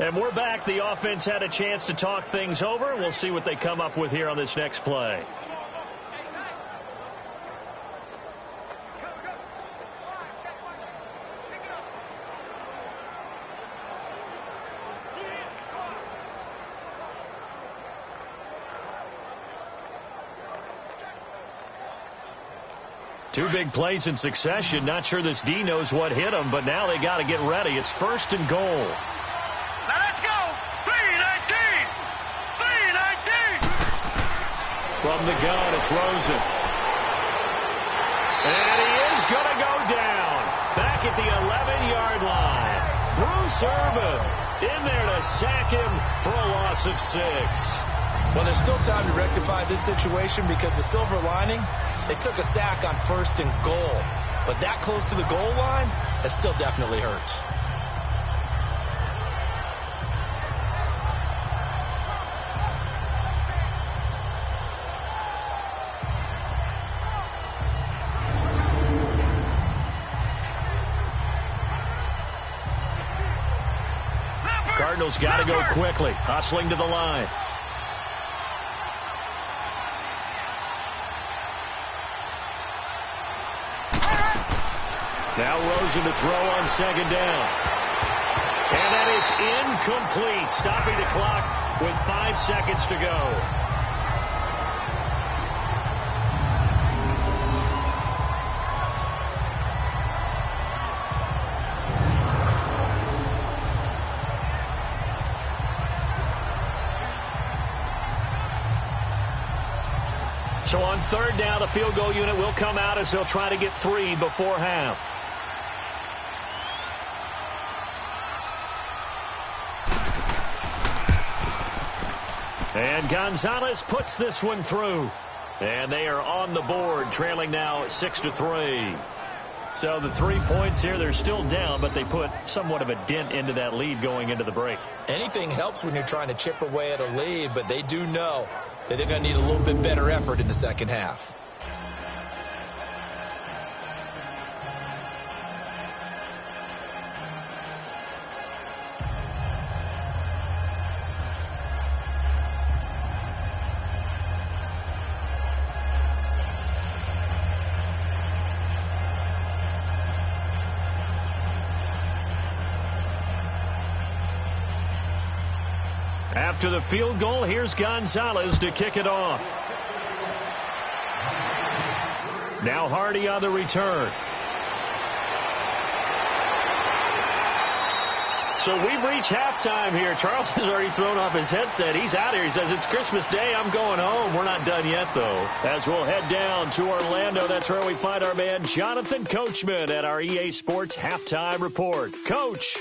And we're back. The offense had a chance to talk things over. We'll see what they come up with here on this next play. Two big plays in succession. Not sure this D knows what hit him, but now they got to get ready. It's 1st and goal. Now let's go. 319. 319. From the gun, it's Rosen. And he is going to go down. Back at the 11-yard line. Bruce Irvin in there to sack him for a loss of 6. Well, there's still time to rectify this situation because the silver lining, they took a sack on 1st and goal. But that close to the goal line, that still definitely hurts. Cardinals got to go quickly, hustling to the line. Now Rosen to throw on second down. And that is incomplete, stopping the clock with 5 seconds to go. So on third down, the field goal unit will come out as they'll try to get 3 before half. And Gonzalez puts this one through. And they are on the board, trailing now 6-3. So the 3 points here, they're still down, but they put somewhat of a dent into that lead going into the break. Anything helps when you're trying to chip away at a lead, but they do know that they're going to need a little bit better effort in the second half. After the field goal, here's Gonzalez to kick it off. Now Hardy on the return. So we've reached halftime here. Charles has already thrown off his headset. He's out here. He says, it's Christmas Day. I'm going home. We're not done yet, though. As we'll head down to Orlando, that's where we find our man Jonathan Coachman at our EA Sports Halftime Report. Coach.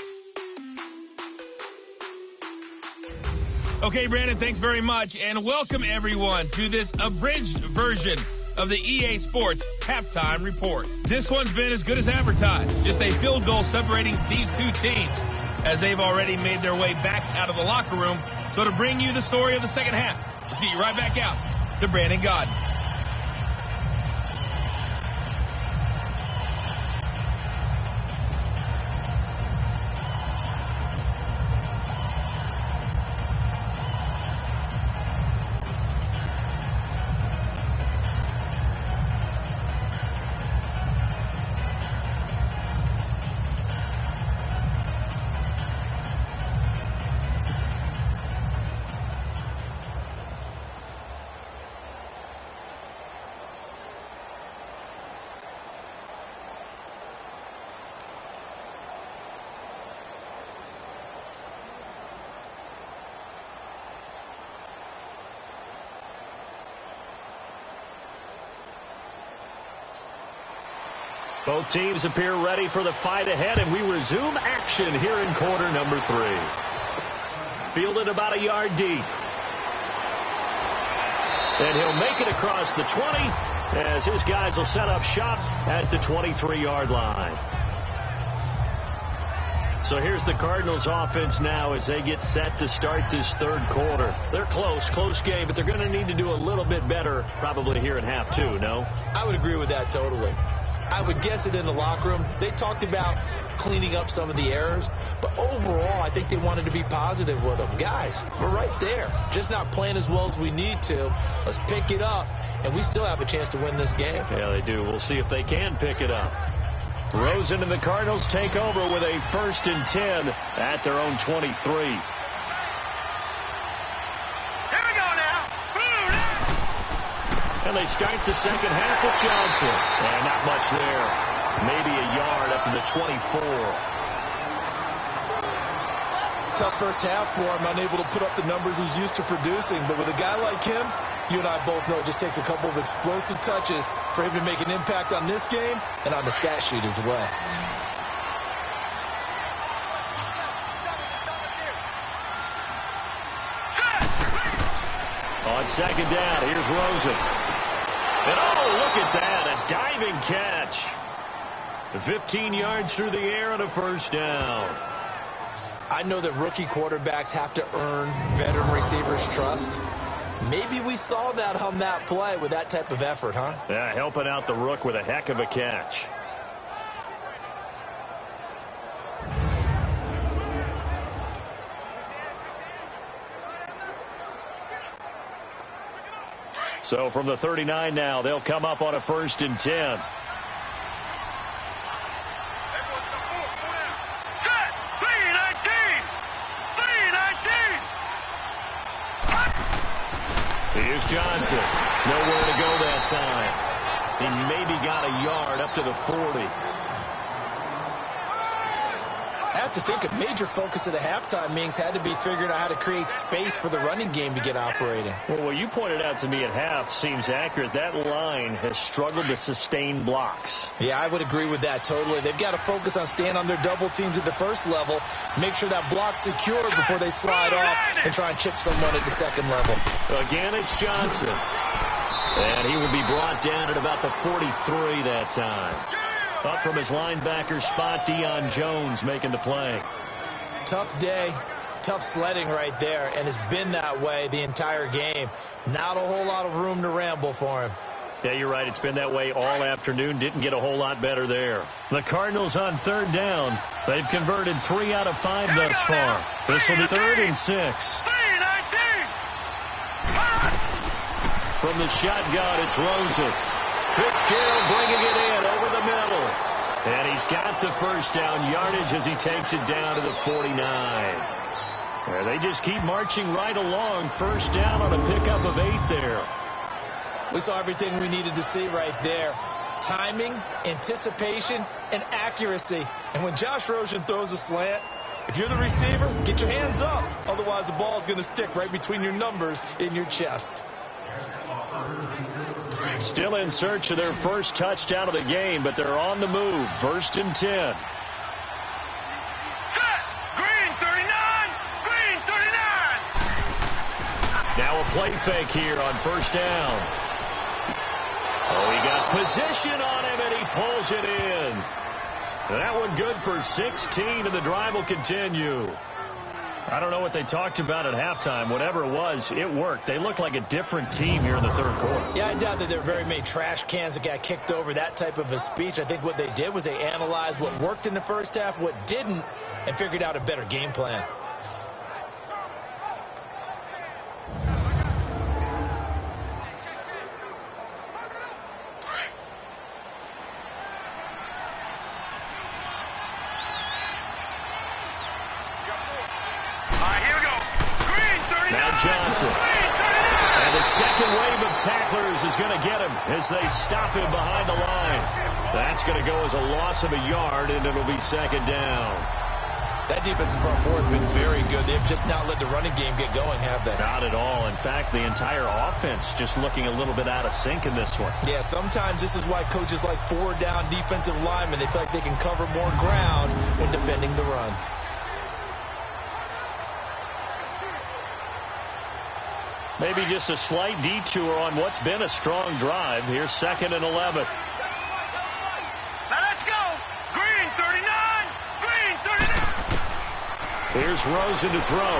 Okay, Brandon, thanks very much, and welcome everyone to this abridged version of the EA Sports Halftime Report. This one's been as good as advertised, just a field goal separating these two teams as they've already made their way back out of the locker room. So to bring you the story of the second half, let's get you right back out to Brandon Godden. Both teams appear ready for the fight ahead, and we resume action here in quarter number 3. Fielded about a yard deep. And he'll make it across the 20 as his guys will set up shop at the 23-yard line. So here's the Cardinals offense now as they get set to start this third quarter. They're close game, but they're going to need to do a little bit better probably here in half 2, no? I would agree with that totally. I would guess it in the locker room. They talked about cleaning up some of the errors, but overall, I think they wanted to be positive with them. Guys, we're right there. Just not playing as well as we need to. Let's pick it up, and we still have a chance to win this game. Yeah, they do. We'll see if they can pick it up. Rosen and the Cardinals take over with a 1st and 10 at their own 23. And they start the second half with Johnson. And not much there. Maybe a yard up to the 24. Tough first half for him, unable to put up the numbers he's used to producing. But with a guy like him, you and I both know it just takes a couple of explosive touches for him to make an impact on this game and on the stat sheet as well. On second down, here's Rosen. And oh, look at that, a diving catch. 15 yards through the air and a first down. I know that rookie quarterbacks have to earn veteran receivers' trust. Maybe we saw that on that play with that type of effort, huh? Yeah, helping out the rook with a heck of a catch. So from the 39 now, they'll come up on a 1st and 10. Here's Johnson. Nowhere to go that time. He maybe got a yard up to the 40. I have to think a major focus of the halftime meetings had to be figuring out how to create space for the running game to get operating. Well, what you pointed out to me at half seems accurate. That line has struggled to sustain blocks. Yeah, I would agree with that totally. They've got to focus on staying on their double teams at the first level, make sure that block's secure before they slide off and try and chip someone at the second level. Again, it's Johnson. And he will be brought down at about the 43 that time. Up from his linebacker spot, Deion Jones making the play. Tough day, tough sledding right there, and it's been that way the entire game. Not a whole lot of room to ramble for him. Yeah, you're right. It's been that way all afternoon. Didn't get a whole lot better there. The Cardinals on 3rd down. They've converted 3 out of 5 thus far. This will be 3rd and 6. From the shotgun, it's Rosen. Fitzgerald bringing it in over the middle. And he's got the first down yardage as he takes it down to the 49. They just keep marching right along. First down on a pickup of 8 there. We saw everything we needed to see right there. Timing, anticipation, and accuracy. And when Josh Rosen throws a slant, if you're the receiver, get your hands up. Otherwise, the ball is going to stick right between your numbers in your chest. Still in search of their first touchdown of the game, but they're on the move. 1st and 10. Set! Green 39! Green 39! Now a play fake here on 1st down. Oh, he got position on him, and he pulls it in. That one good for 16, and the drive will continue. I don't know what they talked about at halftime. Whatever it was, it worked. They looked like a different team here in the 3rd quarter. Yeah, I doubt that there are very many trash cans that got kicked over, that type of a speech. I think what they did was they analyzed what worked in the first half, what didn't, and figured out a better game plan. Johnson. And the second wave of tacklers is going to get him as they stop him behind the line. That's going to go as a loss of a yard, and it'll be 2nd down. That defensive front four has been very good. They've just not let the running game get going, have they? Not at all. In fact, the entire offense just looking a little bit out of sync in this one. Yeah, sometimes this is why coaches like 4-down defensive linemen. They feel like they can cover more ground when defending the run. Maybe just a slight detour on what's been a strong drive. Here's 2nd and 11. Now let's go. Green 39. Green 39. Here's Rosen to throw.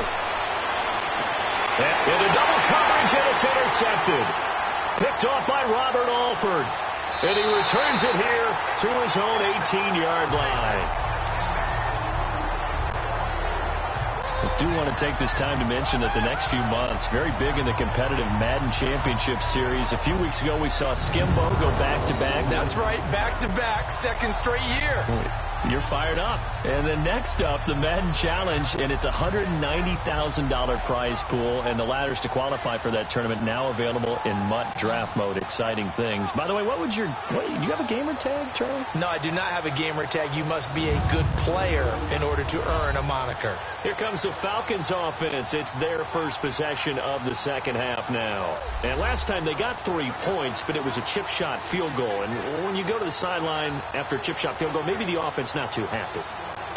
And into double coverage, and it's intercepted. Picked off by Robert Alford. And he returns it here to his own 18-yard line. I do want to take this time to mention that the next few months, very big in the competitive Madden Championship Series. A few weeks ago, we saw Skimbo go back-to-back. That's right, back-to-back, 2nd straight year. You're fired up. And then next up, the Madden Challenge, and it's a $190,000 prize pool, and the ladders to qualify for that tournament now available in MUT draft mode. Exciting things. By the way, do you have a gamer tag, Charlie? No, I do not have a gamer tag. You must be a good player in order to earn a moniker. Here comes the Falcons offense. It's their first possession of the 2nd half now. And last time they got 3 points, but it was a chip shot field goal. And when you go to the sideline after a chip shot field goal, maybe the offense not too happy.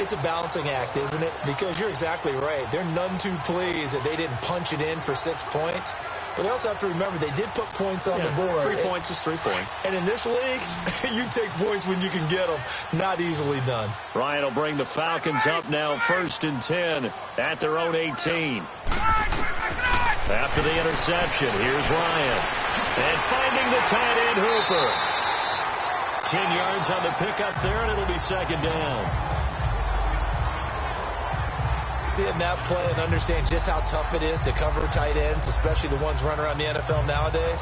It's a balancing act, isn't it? Because you're exactly right. They're none too pleased that they didn't punch it in for 6 points. But they also have to remember they did put points on the board. 3 points is 3 points. And in this league, you take points when you can get them. Not easily done. Ryan will bring the Falcons up now 1st and 10 at their own 18. After the interception, here's Ryan. And finding the tight end Hooper. 10 yards on the pickup there, and it'll be 2nd down. Seeing that play and understand just how tough it is to cover tight ends, especially the ones running around the NFL nowadays.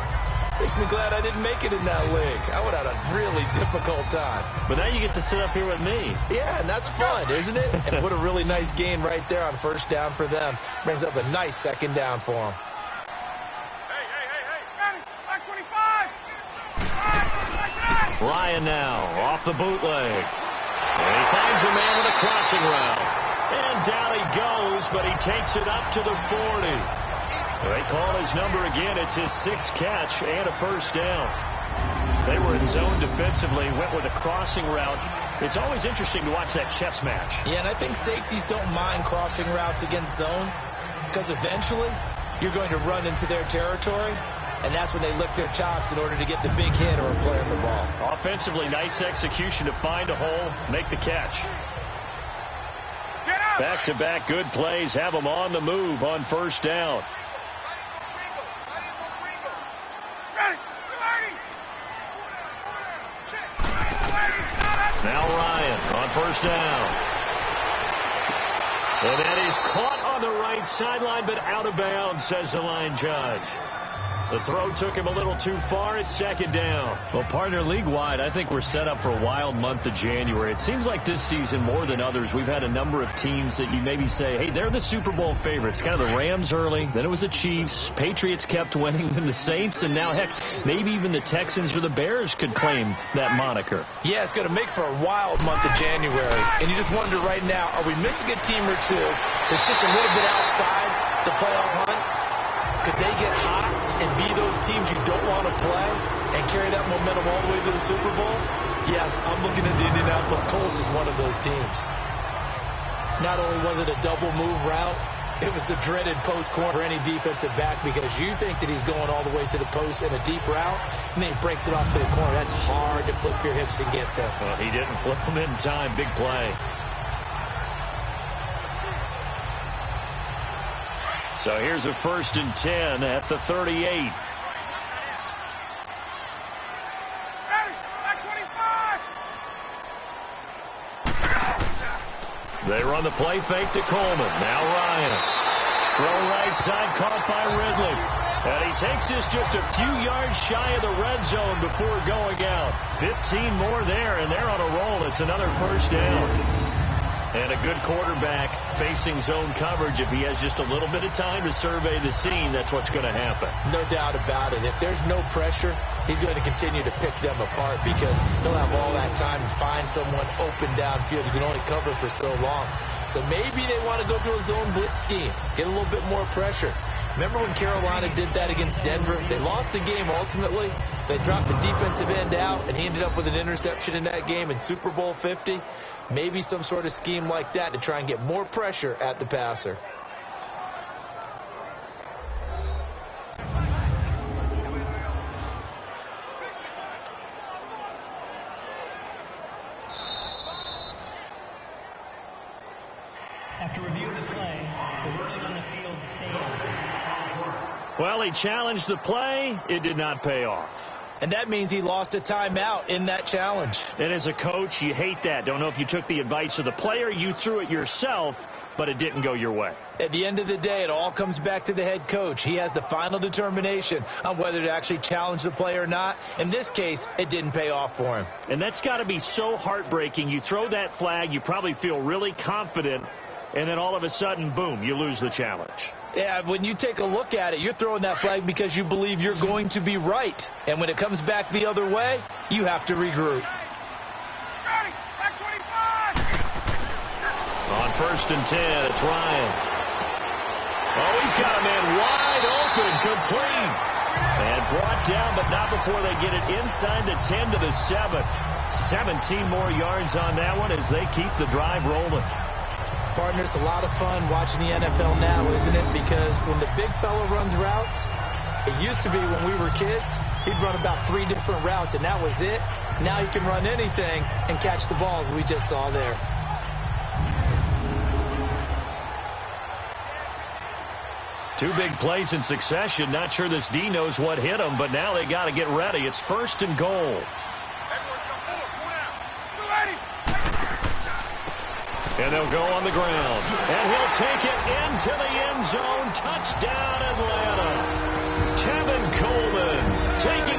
Makes me glad I didn't make it in that league. I would have had a really difficult time. But now you get to sit up here with me. Yeah, and that's fun, isn't it? And what a really nice gain right there on first down for them. Brings up a nice second down for them. Back 25. Ryan now off the bootleg. And he finds a man with a crossing route. And down he goes, but he takes it up to the 40. They call his number again. It's his 6th catch and a first down. They were in zone defensively, went with a crossing route. It's always interesting to watch that chess match. Yeah, and I think safeties don't mind crossing routes against zone because eventually you're going to run into their territory, and that's when they lick their chops in order to get the big hit or a play on the ball. Offensively, nice execution to find a hole, make the catch. Back-to-back good plays have them on the move on first down. Now Ryan on first down. And then he's caught on the right sideline, but out of bounds, says the line judge. The throw took him a little too far. It's second down. Well, partner, league-wide, I think we're set up for a wild month of January. It seems like this season, more than others, we've had a number of teams that you maybe say, hey, they're the Super Bowl favorites. Kind of the Rams early, then it was the Chiefs. Patriots kept winning, then the Saints, and now, heck, maybe even the Texans or the Bears could claim that moniker. Yeah, it's going to make for a wild month of January. And you just wonder right now, are we missing a team or two that's just a little bit outside the playoff hunt? Could they get hot and be those teams you don't want to play and carry that momentum all the way to the Super Bowl? Yes, I'm looking at the Indianapolis Colts as one of those teams. Not only was it a double move route, it was the dreaded post corner for any defensive back because you think that he's going all the way to the post in a deep route, and then he breaks it off to the corner. That's hard to flip your hips and get there. Well, he didn't flip them in time. Big play. So here's a 1st and 10 at the 38. They run the play fake to Coleman. Now Ryan. Throw right side caught by Ridley. And he takes this just a few yards shy of the red zone before going out. 15 more there, and they're on a roll. It's another first down. And a good quarterback facing zone coverage. If he has just a little bit of time to survey the scene, that's what's going to happen. No doubt about it. If there's no pressure, he's going to continue to pick them apart because he'll have all that time to find someone open downfield. You can only cover for so long. So maybe they want to go to a zone blitz scheme, get a little bit more pressure. Remember when Carolina did that against Denver? They lost the game ultimately. They dropped the defensive end out, and he ended up with an interception in that game in Super Bowl 50. Maybe some sort of scheme like that to try and get more pressure at the passer. After review of the play, the wording on the field stands. Well, he challenged the play. It did not pay off. And that means he lost a timeout in that challenge. And as a coach, you hate that. Don't know if you took the advice of the player. You threw it yourself, but it didn't go your way. At the end of the day, it all comes back to the head coach. He has the final determination on whether to actually challenge the play or not. In this case, it didn't pay off for him. And that's got to be so heartbreaking. You throw that flag, you probably feel really confident, and then all of a sudden, boom, you lose the challenge. Yeah, when you take a look at it, you're throwing that flag because you believe you're going to be right. And when it comes back the other way, you have to regroup. On 1st and 10, it's Ryan. Oh, he's got a man wide open, complete. And brought down, but not before they get it inside the 10 to the 7. 17 more yards on that one as they keep the drive rolling. Partner, it's a lot of fun watching the NFL now, isn't it? Because when the big fella runs routes, it used to be when we were kids, he'd run about 3 different routes, and that was it. Now he can run anything and catch the balls we just saw there. Two big plays in succession. Not sure this D knows what hit him, but now they got to get ready. It's 1st and goal. And they'll go on the ground. And he'll take it into the end zone. Touchdown, Atlanta. Tevin Coleman taking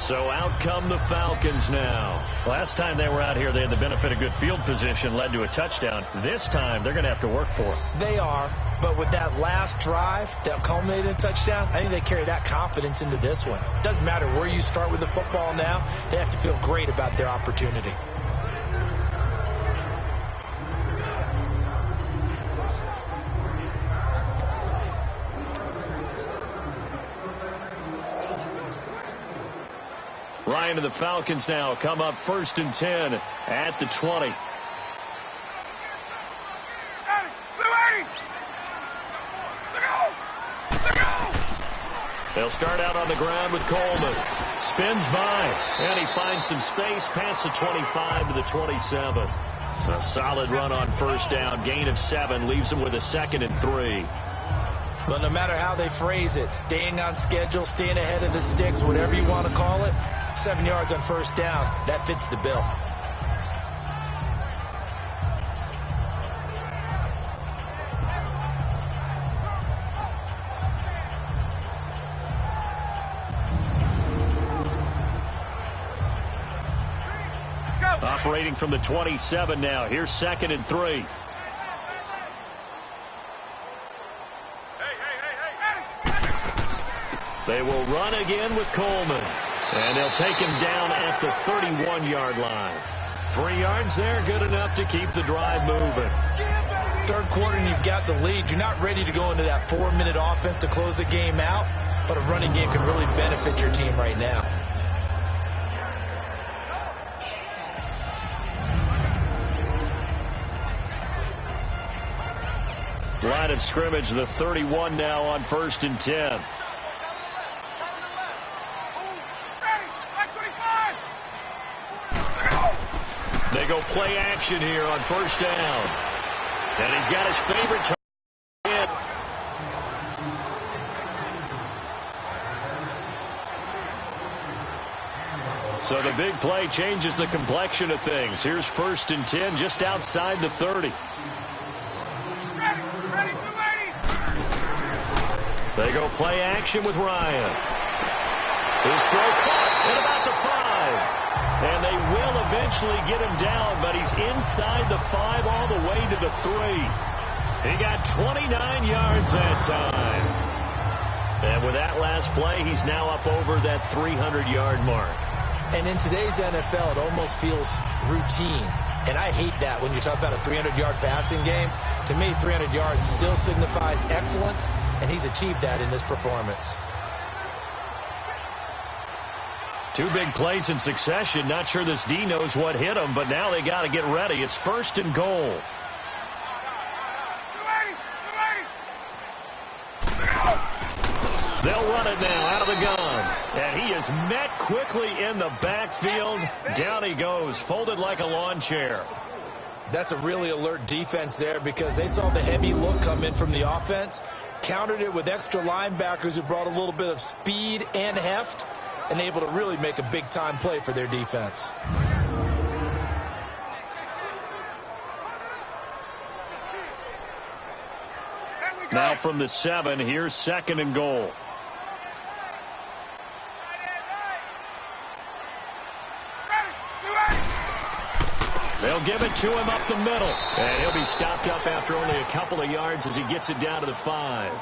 So out come the Falcons now. Last time they were out here, they had the benefit of good field position, led to a touchdown. This time, they're going to have to work for it. They are, but with that last drive that culminated in a touchdown, I think they carry that confidence into this one. It doesn't matter where you start with the football now. They have to feel great about their opportunity. Ryan and the Falcons now come up 1st and 10 at the 20. They'll start out on the ground with Coleman. Spins by, and he finds some space past the 25 to the 27. A solid run on 1st down. Gain of 7 leaves him with a 2nd and 3. But no matter how they phrase it, staying on schedule, staying ahead of the sticks, whatever you want to call it, 7 yards on 1st down, that fits the bill. Operating from the 27 now. Here's 2nd and 3. They will run again with Coleman. And they'll take him down at the 31-yard line. 3 yards there, good enough to keep the drive moving. 3rd quarter and you've got the lead. You're not ready to go into that 4-minute offense to close the game out, but a running game can really benefit your team right now. Line of scrimmage, the 31 now on 1st and 10. They go play action here on 1st down. And he's got his favorite target. So the big play changes the complexion of things. Here's 1st and 10 just outside the 30. They go play action with Ryan. His throw caught at about the 5. And they will eventually get him down, but he's inside the 5 all the way to the 3. He got 29 yards that time. And with that last play, he's now up over that 300-yard mark. And in today's NFL, it almost feels routine. And I hate that when you talk about a 300-yard passing game. To me, 300 yards still signifies excellence, and he's achieved that in this performance. 2 big plays in succession. Not sure this D knows what hit him, but now they got to get ready. It's 1st and goal. They'll run it now out of the gun. And he is met quickly in the backfield. Down he goes, folded like a lawn chair. That's a really alert defense there because they saw the heavy look come in from the offense, countered it with extra linebackers who brought a little bit of speed and heft, and able to really make a big-time play for their defense. Now from the 7, here's 2nd and goal. They'll give it to him up the middle. And he'll be stopped up after only a couple of yards as he gets it down to the 5.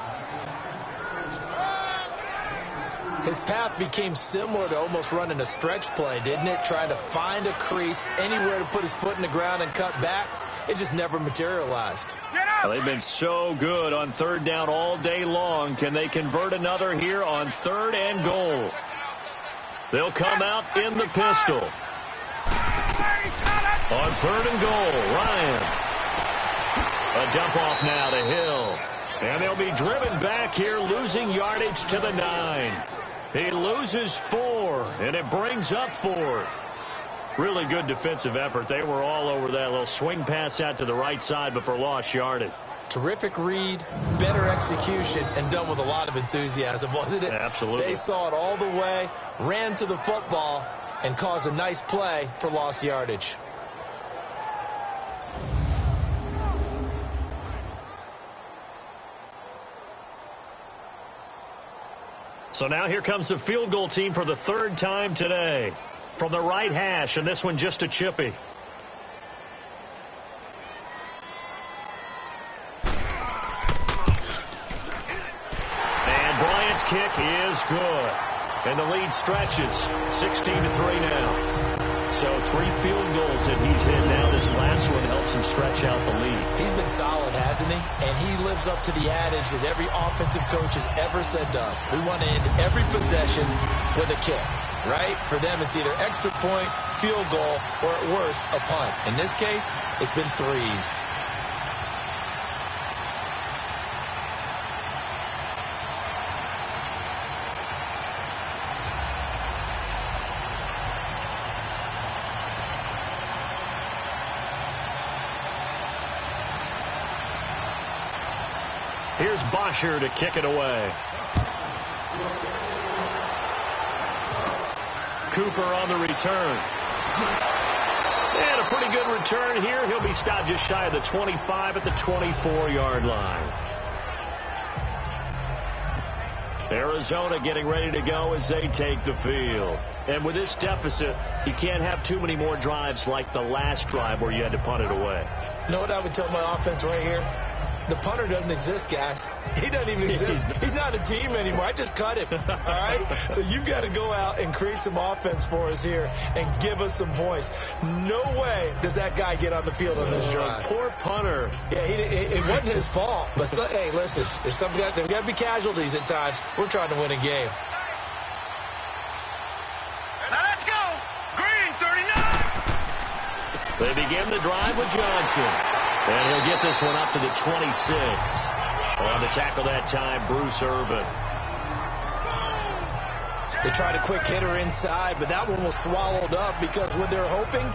His path became similar to almost running a stretch play, didn't it? Trying to find a crease, anywhere to put his foot in the ground and cut back. It just never materialized. Well, they've been so good on 3rd down all day long. Can they convert another here on 3rd and goal? They'll come out in the pistol. On 3rd and goal, Ryan. A dump off now to Hill. And they'll be driven back here, losing yardage to the 9. He loses 4, and it brings up 4th. Really good defensive effort. They were all over that little swing pass out to the right side before lost yardage. Terrific read, better execution, and done with a lot of enthusiasm, wasn't it? Absolutely. They saw it all the way, ran to the football, and caused a nice play for lost yardage. So now here comes the field goal team for the third time today. From the right hash, and this one just a chippy. And Bryant's kick is good. And the lead stretches 16-3 now. So 3 field goals that he's hit now. This last one helps him stretch out the lead. He's been solid, hasn't he? And he lives up to the adage that every offensive coach has ever said to us. We want to end every possession with a kick, right? For them, it's either extra point, field goal, or at worst, a punt. In this case, it's been 3s. Here's Bosher to kick it away. Cooper on the return. And a pretty good return here. He'll be stopped just shy of the 25 at the 24-yard line. Arizona getting ready to go as they take the field. And with this deficit, you can't have too many more drives like the last drive where you had to punt it away. You know what I would tell my offense right here? The punter doesn't exist, guys. He doesn't even exist. He's not a team anymore. I just cut him, all right? So you've got to go out and create some offense for us here and give us some points. No way does that guy get on the field on this drive. Poor punter. Yeah, it wasn't his fault. But, hey, listen, there's got to be casualties at times. We're trying to win a game. Now let's go. Green, 39. They begin the drive with Johnson. And he'll get this one up to the 26. On the tackle that time, Bruce Irvin. They tried a quick hitter inside, but that one was swallowed up because when they're hoping,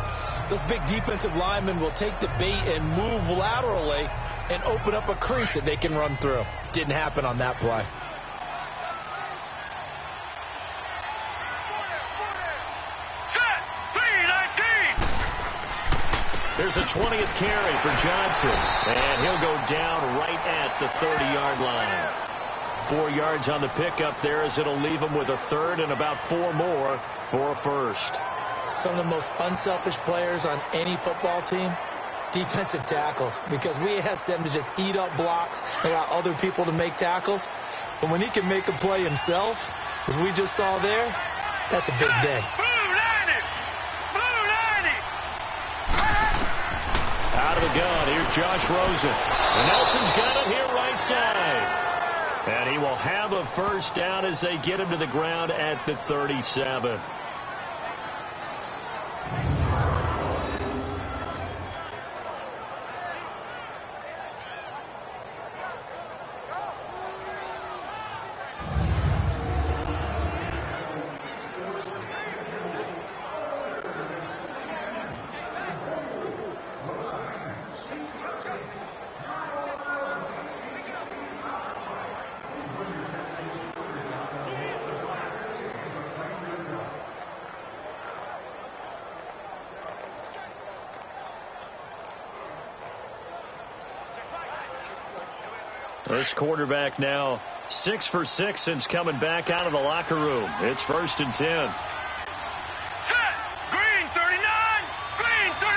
those big defensive linemen will take the bait and move laterally and open up a crease that they can run through. Didn't happen on that play. There's a 20th carry for Johnson, and he'll go down right at the 30-yard line. 4 yards on the pickup there as it'll leave him with a third and about 4 more for a first. Some of the most unselfish players on any football team, defensive tackles, because we ask them to just eat up blocks and allow other people to make tackles. But when he can make a play himself, as we just saw there, that's a big day. Out of the gun, here's Josh Rosen. And Nelson's got it here right side. And he will have a first down as they get him to the ground at the 37. This quarterback now 6 for 6 since coming back out of the locker room. It's 1st and 10. Set. Green, 39. Green, 39.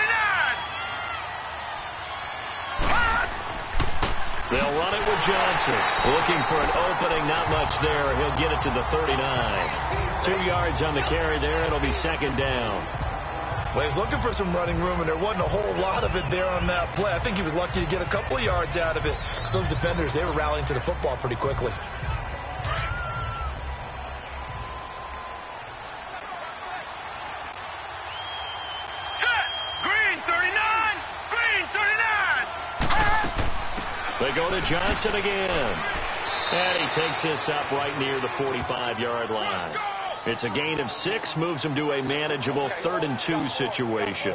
They'll run it with Johnson. Looking for an opening, not much there. He'll get it to the 39. 2 yards on the carry there. It'll be 2nd down. Well, he's looking for some running room, and there wasn't a whole lot of it there on that play. I think he was lucky to get a couple of yards out of it because those defenders, they were rallying to the football pretty quickly. Set. Green, 39. Green, 39. They go to Johnson again. And he takes this up right near the 45-yard line. It's a gain of 6, moves him to a manageable 3rd and 2 situation.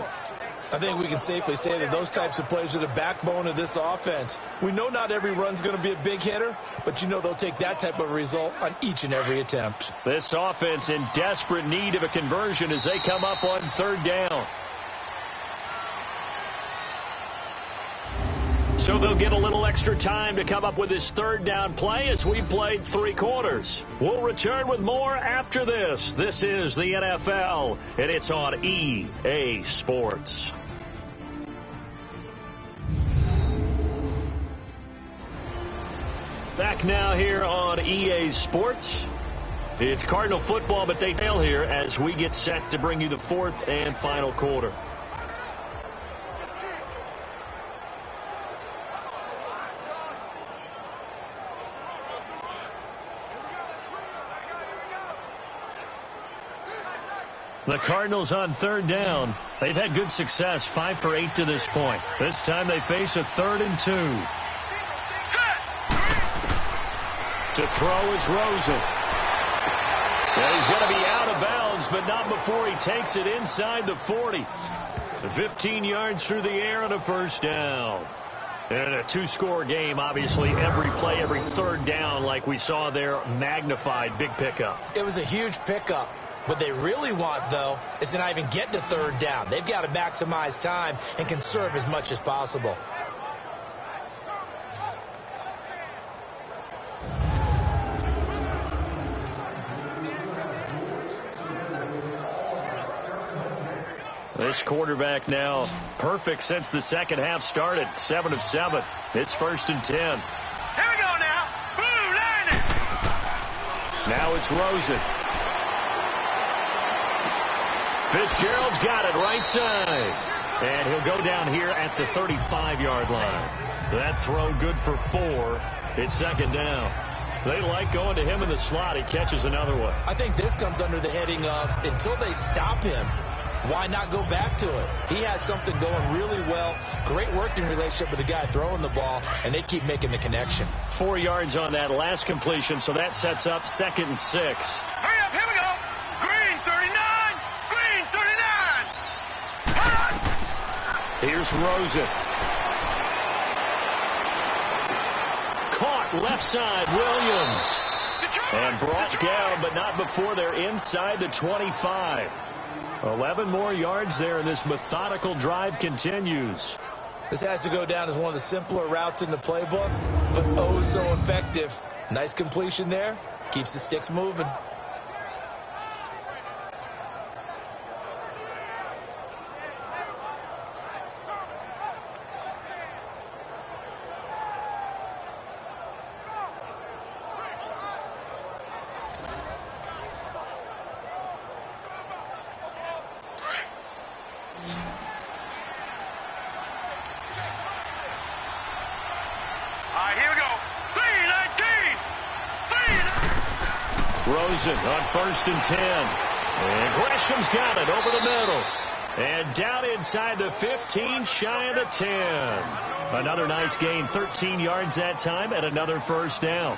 I think we can safely say that those types of plays are the backbone of this offense. We know not every run's going to be a big hitter, but you know they'll take that type of result on each and every attempt. This offense in desperate need of a conversion as they come up on 3rd down. So So they'll get a little extra time to come up with this third down play as we played 3 quarters. We'll return with more after this. This is the NFL, and it's on EA Sports. Back now here on EA Sports. It's Cardinal football, but they fail here as we get set to bring you the 4th and final quarter. The Cardinals on 3rd down. They've had good success, 5 for 8 to this point. This time they face a 3rd and 2. To throw is Rosen. Well, he's going to be out of bounds, but not before he takes it inside the 40. 15 yards through the air and a first down. And a 2-score game, obviously, every play, every 3rd down, like we saw there, magnified, big pickup. It was a huge pickup. What they really want, though, is to not even get to 3rd down. They've got to maximize time and conserve as much as possible. This quarterback now perfect since the second half started. 7 of 7. It's 1st and 10. Here we go now. Blue line. Now it's Rosen. Fitzgerald's got it right side. And he'll go down here at the 35-yard line. That throw good for 4. It's 2nd down. They like going to him in the slot. He catches another one. I think this comes under the heading of until they stop him, why not go back to it? He has something going really well. Great working relationship with the guy throwing the ball, and they keep making the connection. 4 yards on that last completion, so that sets up 2nd and 6. Hurry up, here we go. Green 39. Green 39. Here's Rosen. Caught left side, Williams. And brought down, but not before they're inside the 25. 11 more yards there, and this methodical drive continues. This has to go down as one of the simpler routes in the playbook, but oh so effective. Nice completion there. Keeps the sticks moving. Rosen on 1st and 10. And Gresham's got it over the middle. And down inside the 15, shy of the 10. Another nice gain, 13 yards that time, and another first down.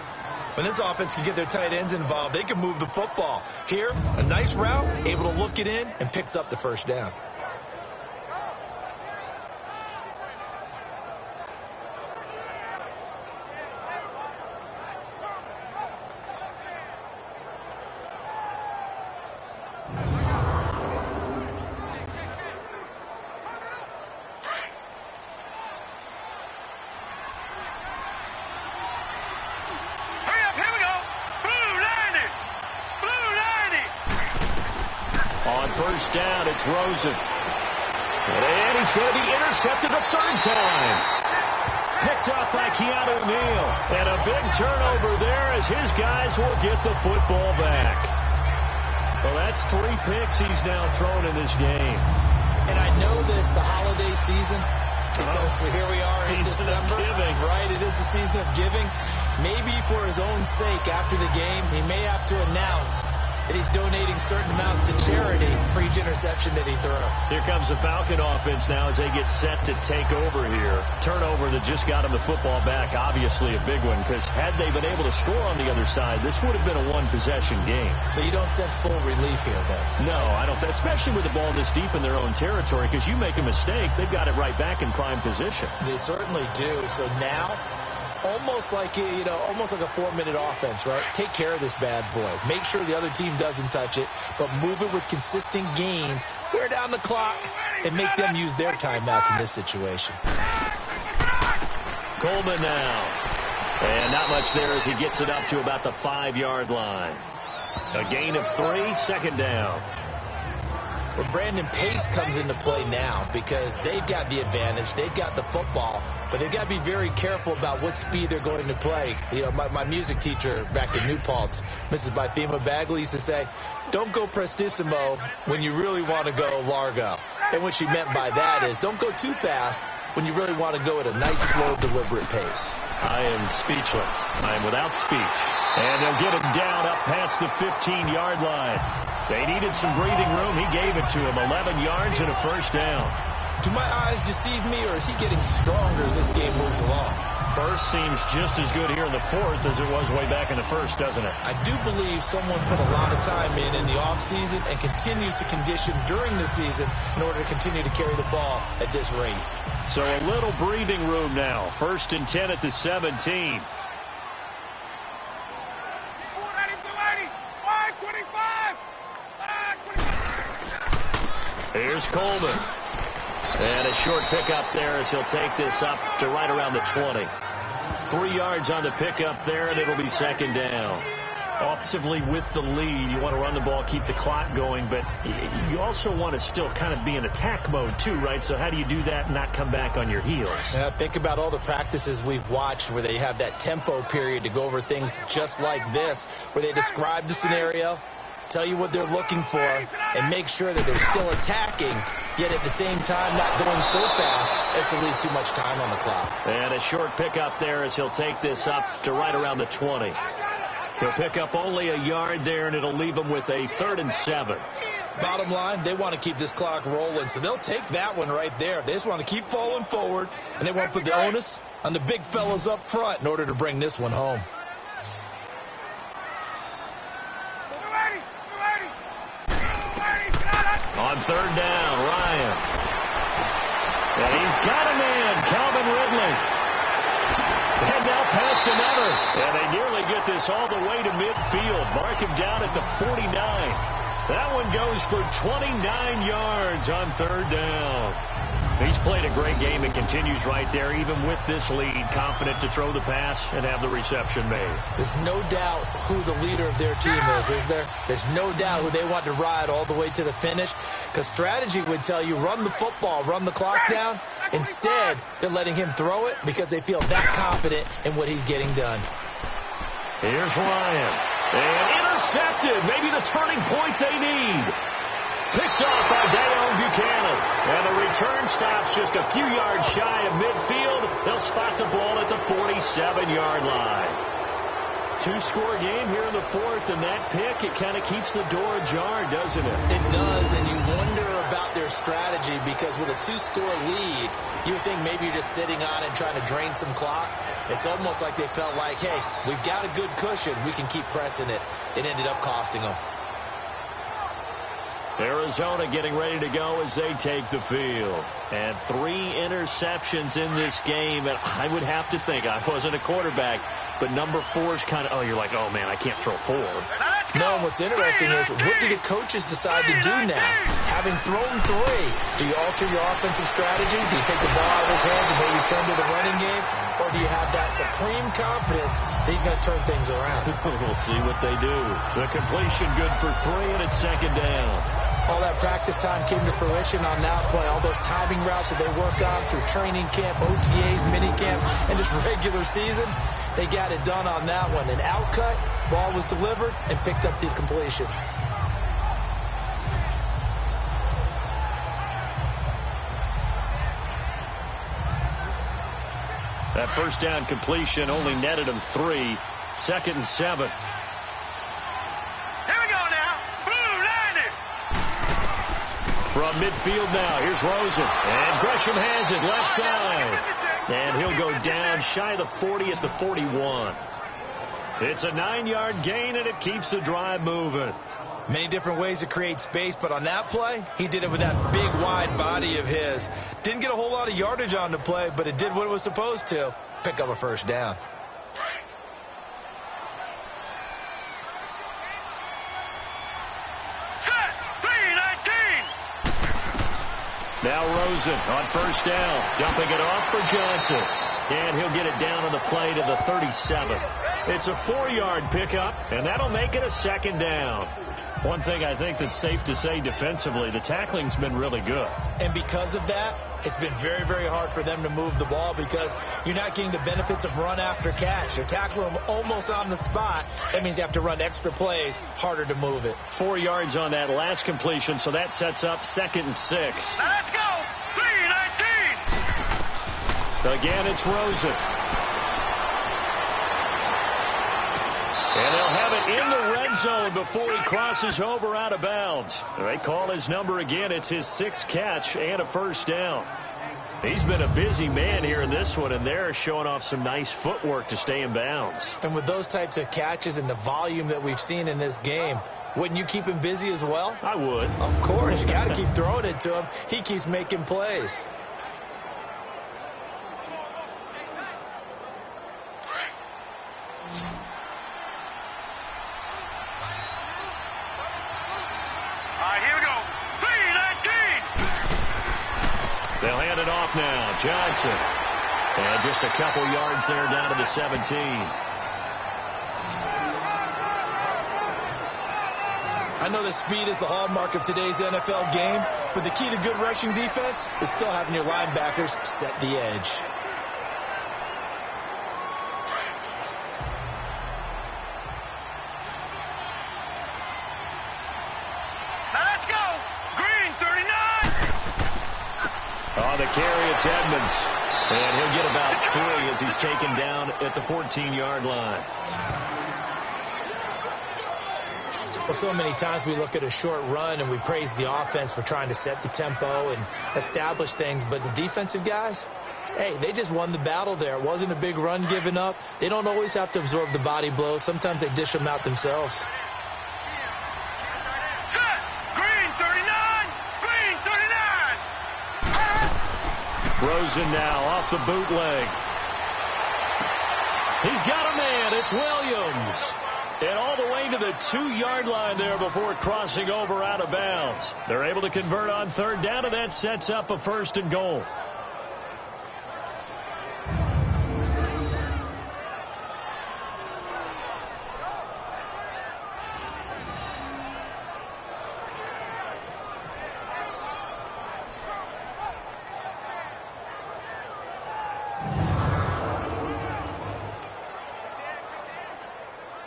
When this offense can get their tight ends involved, they can move the football. Here, a nice route, able to look it in, and picks up the first down. Down, it's Rosen. And he's going to be intercepted a 3rd time. Picked up by Keanu Neal. And a big turnover there as his guys will get the football back. Well, that's 3 picks he's now thrown in this game. And I know this, the holiday season, because here we are in December. Giving. Right, it is the season of giving. Maybe for his own sake after the game, he may have to announce that he's donating certain amounts to charity for each interception that he threw. Here comes the Falcon offense now as they get set to take over here. Turnover that just got him the football back, obviously a big one, because had they been able to score on the other side, this would have been a one-possession game. So you don't sense full relief here, though? No, I don't, especially with the ball this deep in their own territory, because you make a mistake, they've got it right back in prime position. They certainly do. So now, almost like a 4-minute offense, right? Take care of this bad boy. Make sure the other team doesn't touch it, but move it with consistent gains. Wear down the clock and make them use their timeouts in this situation. Coleman now. And not much there as he gets it up to about the 5-yard line. A gain of 3, second down. Well, Brandon, pace comes into play now because they've got the advantage. They've got the football, but they've got to be very careful about what speed they're going to play. You know, my music teacher back in New Paltz, Mrs. Bythema Bagley, used to say, don't go prestissimo when you really want to go largo. And what she meant by that is don't go too fast when you really want to go at a nice, slow, deliberate pace. I am speechless. I am without speech. And they'll get him down up past the 15-yard line. They needed some breathing room. He gave it to him. 11 yards and a first down. Do my eyes deceive me, or is he getting stronger as this game moves along? Burst seems just as good here in the fourth as it was way back in the first, doesn't it? I do believe someone put a lot of time in the offseason and continues to condition during the season in order to continue to carry the ball at this rate. So a little breathing room now. 1st and 10 at the 17. Here's Coleman. And a short pickup there as he'll take this up to right around the 20. 3 yards on the pickup there, and it'll be second down. Offensively with the lead, you want to run the ball, keep the clock going, but you also want to still kind of be in attack mode too, right? So how do you do that and not come back on your heels? Yeah, think about all the practices we've watched where they have that tempo period to go over things just like this, where they describe the scenario, tell you what they're looking for, and make sure that they're still attacking, yet at the same time not going so fast as to leave too much time on the clock. And a short pickup there as he'll take this up to right around the 20. He'll pick up only a yard there, and it'll leave him with a 3rd and 7. Bottom line, they want to keep this clock rolling, so they'll take that one right there. They just want to keep falling forward, and they want to put the onus on the big fellas up front in order to bring this one home. On 3rd down, Ryan. And he's got a man, Calvin Ridley. And now past another. And they nearly get this all the way to midfield. Mark him down at the 49. That one goes for 29 yards on 3rd down. He's played a great game and continues right there, even with this lead, confident to throw the pass and have the reception made. There's no doubt who the leader of their team is there? There's no doubt who they want to ride all the way to the finish, because strategy would tell you run the football, run the clock down. Instead, they're letting him throw it because they feel that confident in what he's getting done. Here's Ryan. And intercepted. Maybe the turning point they need. Picked off by Dayon Buchanan. And the return stops just a few yards shy of midfield. They'll spot the ball at the 47-yard line. 2-score game here in the fourth, and that pick, it kind of keeps the door ajar, doesn't it? It does, and you wonder about their strategy because with a 2-score lead, you would think maybe you're just sitting on it and trying to drain some clock. It's almost like they felt like, hey, we've got a good cushion. We can keep pressing it. It ended up costing them. Arizona getting ready to go as they take the field. And 3 interceptions in this game. And I would have to think, I wasn't a quarterback, but number 4 is kind of, oh, you're like, oh, man, I can't throw 4. No, what's interesting is what do the coaches decide to do now? Having thrown 3, do you alter your offensive strategy? Do you take the ball out of his hands and maybe turn to the running game? Or do you have that supreme confidence that he's going to turn things around? We'll see what they do. The completion good for 3, and it's second down. All that practice time came to fruition on that play. All those timing routes that they worked on through training camp, OTAs, minicamp, and just regular season, they got it done on that one. An outcut, ball was delivered, and picked up the completion. That first down completion only netted him 3. 2nd and 7. From midfield now, here's Rosen. And Gresham has it left side. And he'll go down shy of the 40 at the 41. It's a 9-yard gain, and it keeps the drive moving. Many different ways to create space, but on that play, he did it with that big, wide body of his. Didn't get a whole lot of yardage on the play, but it did what it was supposed to. Pick up a first down. Now Rosen on first down, dumping it off for Johnson. And he'll get it down on the play to the 37. It's a 4-yard pickup, and that'll make it a second down. One thing I think that's safe to say defensively, the tackling's been really good. And because of that, it's been very, very hard for them to move the ball because you're not getting the benefits of run after catch. You're tackling them almost on the spot. That means you have to run extra plays, harder to move it. 4 yards on that last completion, so that sets up 2nd and 6. Let's go! 3-19! Again, it's Rosen. And they'll have it in the red zone before he crosses over out of bounds. They call his number again. It's his 6th catch and a first down. He's been a busy man here in this one, and they're showing off some nice footwork to stay in bounds. And with those types of catches and the volume that we've seen in this game, wouldn't you keep him busy as well? I would. Of course. You got to keep throwing it to him. He keeps making plays. They'll hand it off now. Johnson. And just a couple yards there down to the 17. I know that speed is the hallmark of today's NFL game, but the key to good rushing defense is still having your linebackers set the edge. Let's go! Green, 39! On the carry, it's Edmonds. And he'll get about 3 as he's taken down at the 14-yard line. Well, so many times we look at a short run and we praise the offense for trying to set the tempo and establish things, but the defensive guys, hey, they just won the battle there. It wasn't a big run given up. They don't always have to absorb the body blows. Sometimes they dish them out themselves. Set! Green, 39! Green, 39! Rosen now off the bootleg. He's got a man. It's Williams. And all the way to the 2-yard line there before crossing over out of bounds. They're able to convert on 3rd down, and that sets up a 1st and goal.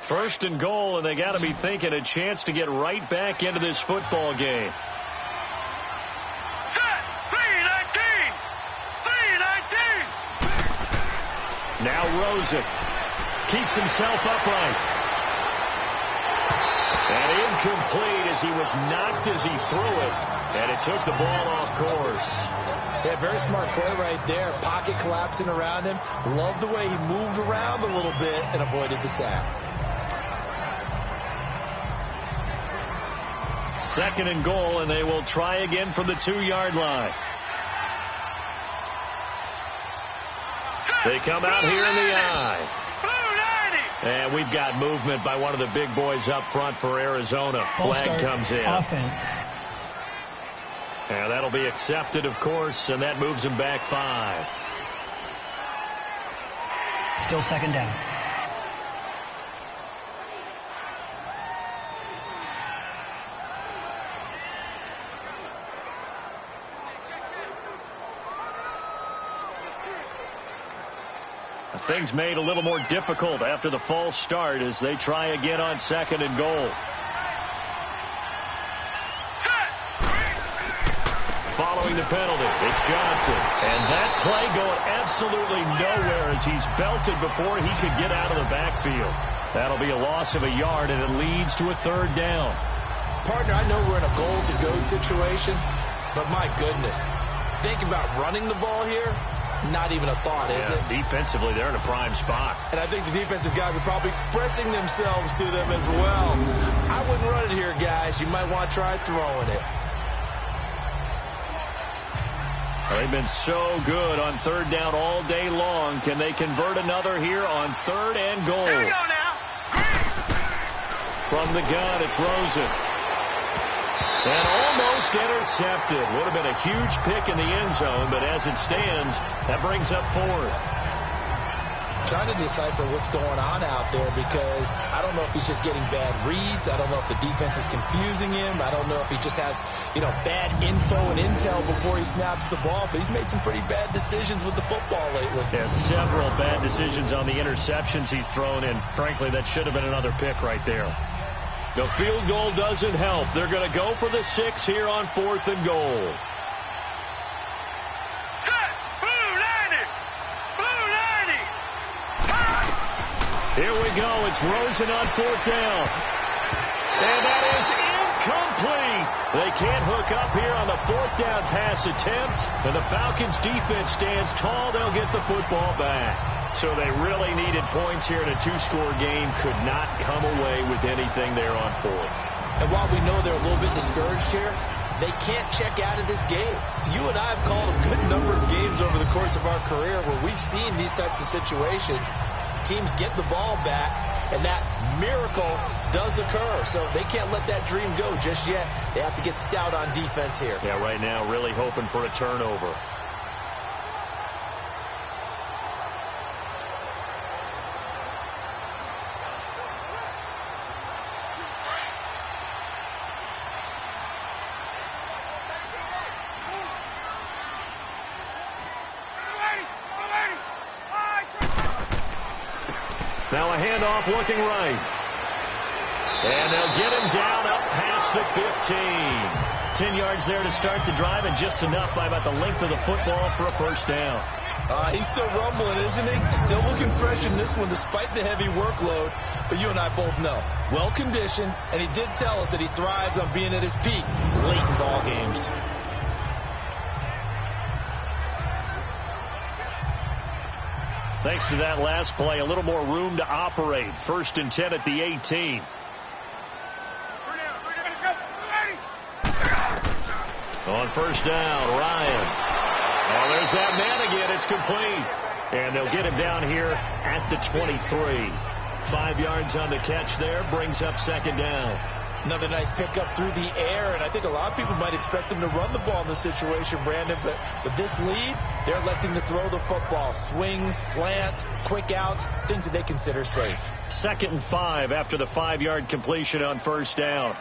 First and goal, and they got to be thinking a chance to get right back into this football game. Set! 3-19! 3-19! Now Rosen keeps himself upright. And incomplete as he was knocked as he threw it. And it took the ball off course. Yeah, very smart play right there. Pocket collapsing around him. Loved the way he moved around a little bit and avoided the sack. 2nd and goal, and they will try again from the 2-yard line. They come out here in the I. And we've got movement by one of the big boys up front for Arizona. Flag comes in. Offense. And that'll be accepted, of course, and that moves him back 5. Still 2nd down. Things made a little more difficult after the false start as they try again on 2nd and goal. Following the penalty, it's Johnson. And that play going absolutely nowhere as he's belted before he could get out of the backfield. That'll be a loss of a yard, and it leads to a 3rd down. Partner, I know we're in a goal-to-go situation, but my goodness, think about running the ball here. Not even a thought, is it? Defensively, they're in a prime spot. And I think the defensive guys are probably expressing themselves to them as well. I wouldn't run it here, guys. You might want to try throwing it. Well, they've been so good on 3rd down all day long. Can they convert another here on 3rd and goal? Here we go now. From the gun, it's Rosen. And almost intercepted. Would have been a huge pick in the end zone, but as it stands, that brings up 4th. trying to decipher what's going on out there, because I don't know if he's just getting bad reads. I don't know if the defense is confusing him. I don't know if he just has, bad info and intel before he snaps the ball. But he's made some pretty bad decisions with the football lately. Yeah, several bad decisions on the interceptions he's thrown in. Frankly, that should have been another pick right there. The field goal doesn't help. They're going to go for the 6 here on 4th and goal. Here we go. It's Rosen on 4th down. And that is incomplete. They can't hook up here on the 4th down pass attempt. And the Falcons defense stands tall. They'll get the football back. So they really needed points here in a 2-score game. Could not come away with anything there on 4th. And while we know they're a little bit discouraged here, they can't check out of this game. You and I have called a good number of games over the course of our career where we've seen these types of situations. Teams get the ball back, and that miracle does occur. So they can't let that dream go just yet. They have to get stout on defense here. Yeah, right now really hoping for a turnover. Now a handoff looking right. And they'll get him down up past the 15. 10 yards there to start the drive, and just enough by about the length of the football for a first down. He's still rumbling, isn't he? Still looking fresh in this one despite the heavy workload. But you and I both know, well-conditioned, and he did tell us that he thrives on being at his peak late in ball games. Thanks to that last play, a little more room to operate. 1st and 10 at the 18. On first down, Ryan. Oh, there's that man again. It's complete. And they'll get him down here at the 23. 5 yards on the catch there. Brings up 2nd down. Another nice pickup through the air, and I think a lot of people might expect him to run the ball in this situation, Brandon, but with this lead, they're electing to throw the football. Swings, slants, quick outs, things that they consider safe. 2nd and 5 after the 5-yard completion on first down.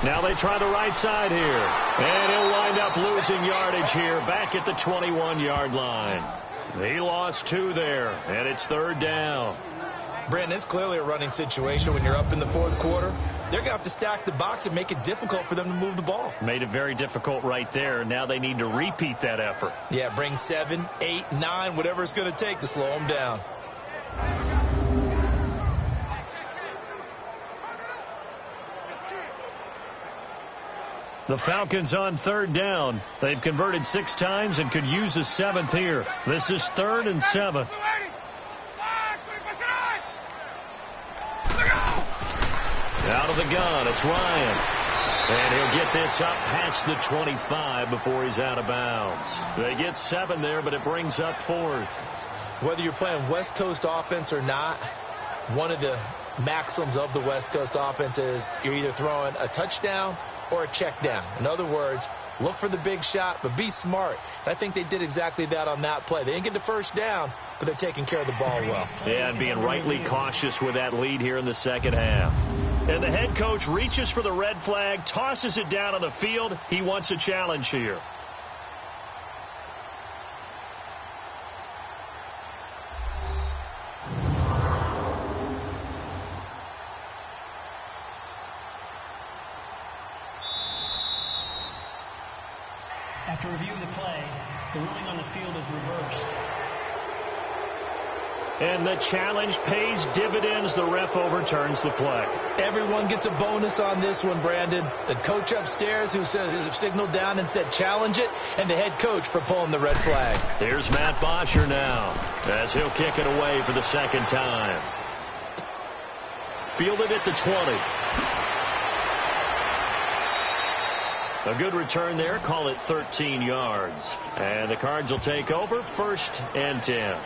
Now they try the right side here, and he'll wind up losing yardage here back at the 21-yard line. He lost 2 there, and it's 3rd down. Brandon, it's clearly a running situation when you're up in the 4th quarter. They're going to have to stack the box and make it difficult for them to move the ball. Made it very difficult right there. Now they need to repeat that effort. Yeah, bring 7, 8, 9, whatever it's going to take to slow them down. The Falcons on 3rd down. They've converted 6 times and could use a 7th here. This is 3rd and 7. Out of the gun, it's Ryan. And he'll get this up past the 25 before he's out of bounds. They get 7 there, but it brings up 4th. Whether you're playing West Coast offense or not, one of the maxims of the West Coast offense is you're either throwing a touchdown or a check down. In other words, look for the big shot, but be smart. And I think they did exactly that on that play. They didn't get the first down, but they're taking care of the ball well. Yeah, and being rightly cautious with that lead here in the 2nd half. And the head coach reaches for the red flag, tosses it down on the field. He wants a challenge here. After review of the play, the ruling on the field is reversed. And the challenge pays dividends. The ref overturns the play. Everyone gets a bonus on this one, Brandon. The coach upstairs who signaled down and said challenge it, and the head coach for pulling the red flag. Here's Matt Bosher now as he'll kick it away for the 2nd time. Fielded at the 20. A good return there. Call it 13 yards. And the Cards will take over 1st and 10.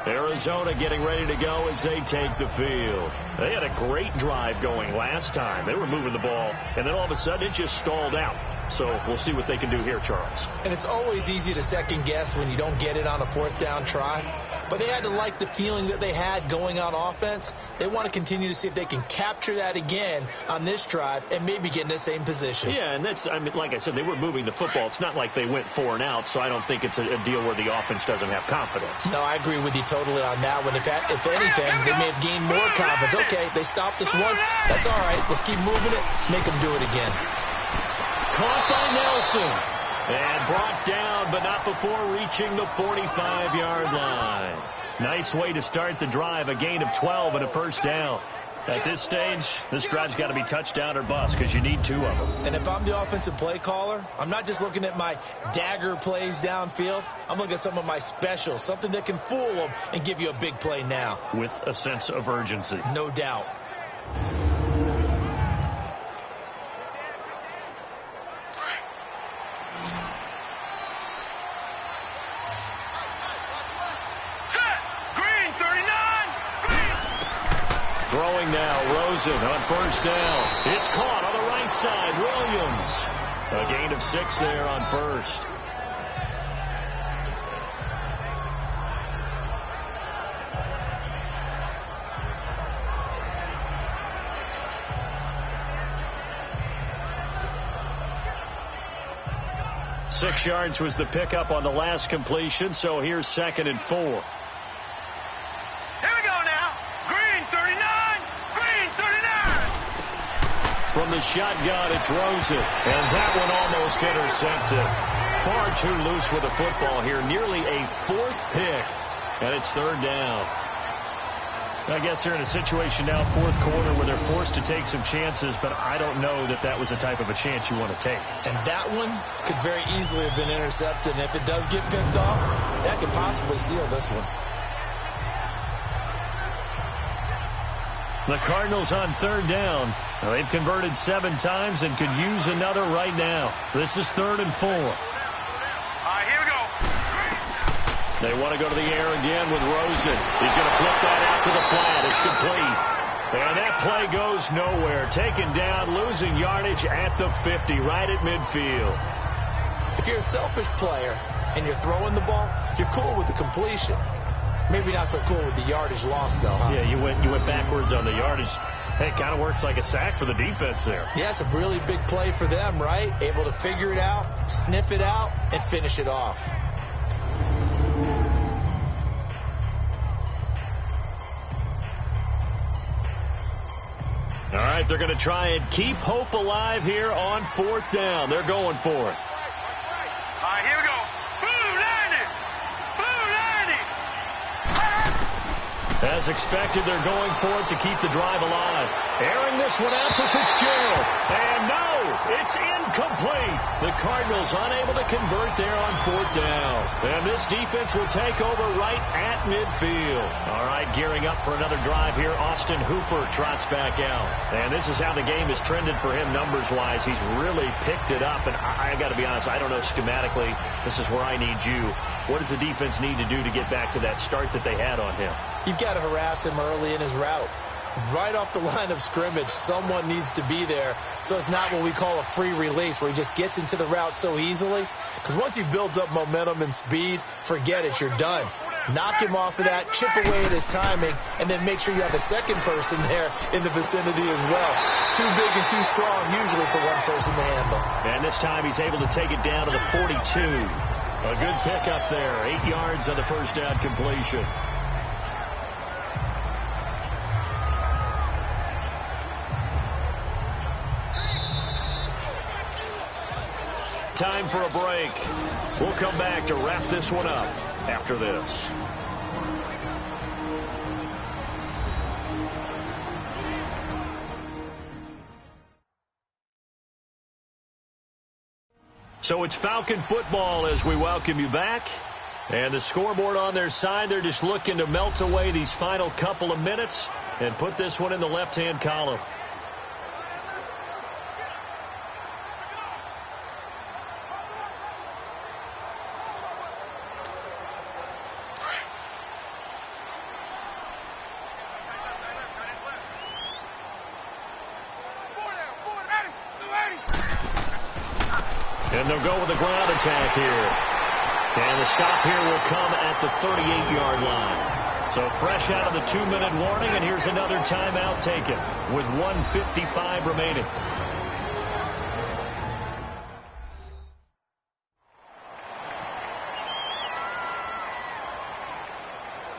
Arizona Arizona getting ready to go as they take the field. They had a great drive going last time. They were moving the ball, and then all of a sudden it just stalled out. So we'll see what they can do here, Charles. And it's always easy to second guess when you don't get it on a fourth down try. But they had to like the feeling that they had going on offense. They want to continue to see if they can capture that again on this drive and maybe get in the same position. Yeah, and that's, I mean, like I said, they were moving the football. It's not like they went 4 and out, so I don't think it's a deal where the offense doesn't have confidence. No, I agree with you totally on that one. If anything, they may have gained more confidence. Okay, they stopped us once. That's all right. Let's keep moving it. Make them do it again. Caught by Nelson. And brought down, but not before reaching the 45-yard line. Nice way to start the drive. A gain of 12 and a first down. At this stage, this drive's got to be touchdown or bust because you need 2 of them. And if I'm the offensive play caller, I'm not just looking at my dagger plays downfield. I'm looking at some of my specials, something that can fool them and give you a big play now. With a sense of urgency. No doubt. Throwing now, Rosen on first down. It's caught on the right side. Williams. A gain of 6 there on first. Six yards was the pickup on the last completion, so here's 2nd and 4. From the shotgun, it's Rosen. And that one almost intercepted. Far too loose with the football here. Nearly a 4th pick. And it's 3rd down. I guess they're in a situation now, 4th quarter, where they're forced to take some chances, but I don't know that that was the type of a chance you want to take. And that one could very easily have been intercepted. And if it does get picked off, that could possibly seal this one. The Cardinals on 3rd down. Now, they've converted 7 times and could use another right now. This is 3rd and 4. All right, here we go. They want to go to the air again with Rosen. He's going to flip that out to the flat. It's complete. And that play goes nowhere. Taken down, losing yardage at the 50, right at midfield. If you're a selfish player and you're throwing the ball, you're cool with the completion. Maybe not so cool with the yardage loss, though, huh? Yeah, you went backwards on the yardage. Hey, it kind of works like a sack for the defense there. Yeah, it's a really big play for them, right? Able to figure it out, sniff it out, and finish it off. All right, they're going to try and keep hope alive here on 4th down. They're going for it. All right, here we go. As expected, they're going for it to keep the drive alive. Airing this one out for Fitzgerald. And no, it's incomplete. The Cardinals unable to convert there on 4th down. And this defense will take over right at midfield. All right, gearing up for another drive here. Austin Hooper trots back out. And this is how the game has trended for him numbers-wise. He's really picked it up. And I got to be honest, I don't know schematically. This is where I need you. What does the defense need to do to get back to that start that they had on him? You've got to harass him early in his route. Right off the line of scrimmage, someone needs to be there. So it's not what we call a free release where he just gets into the route so easily. Because once he builds up momentum and speed, forget it, you're done. Knock him off of that, chip away at his timing, and then make sure you have a second person there in the vicinity as well. Too big and too strong usually for one person to handle. And this time he's able to take it down to the 42. A good pickup there. 8 yards on the first down completion. Time for a break. We'll come back to wrap this one up after this. So it's Falcon football as we welcome you back. And the scoreboard on their side, they're just looking to melt away these final couple of minutes and put this one in the left-hand column. And they'll go with the ground attack here. And the stop here will come at the 38-yard line. So fresh out of the 2-minute warning, and here's another timeout taken with 1:55 remaining.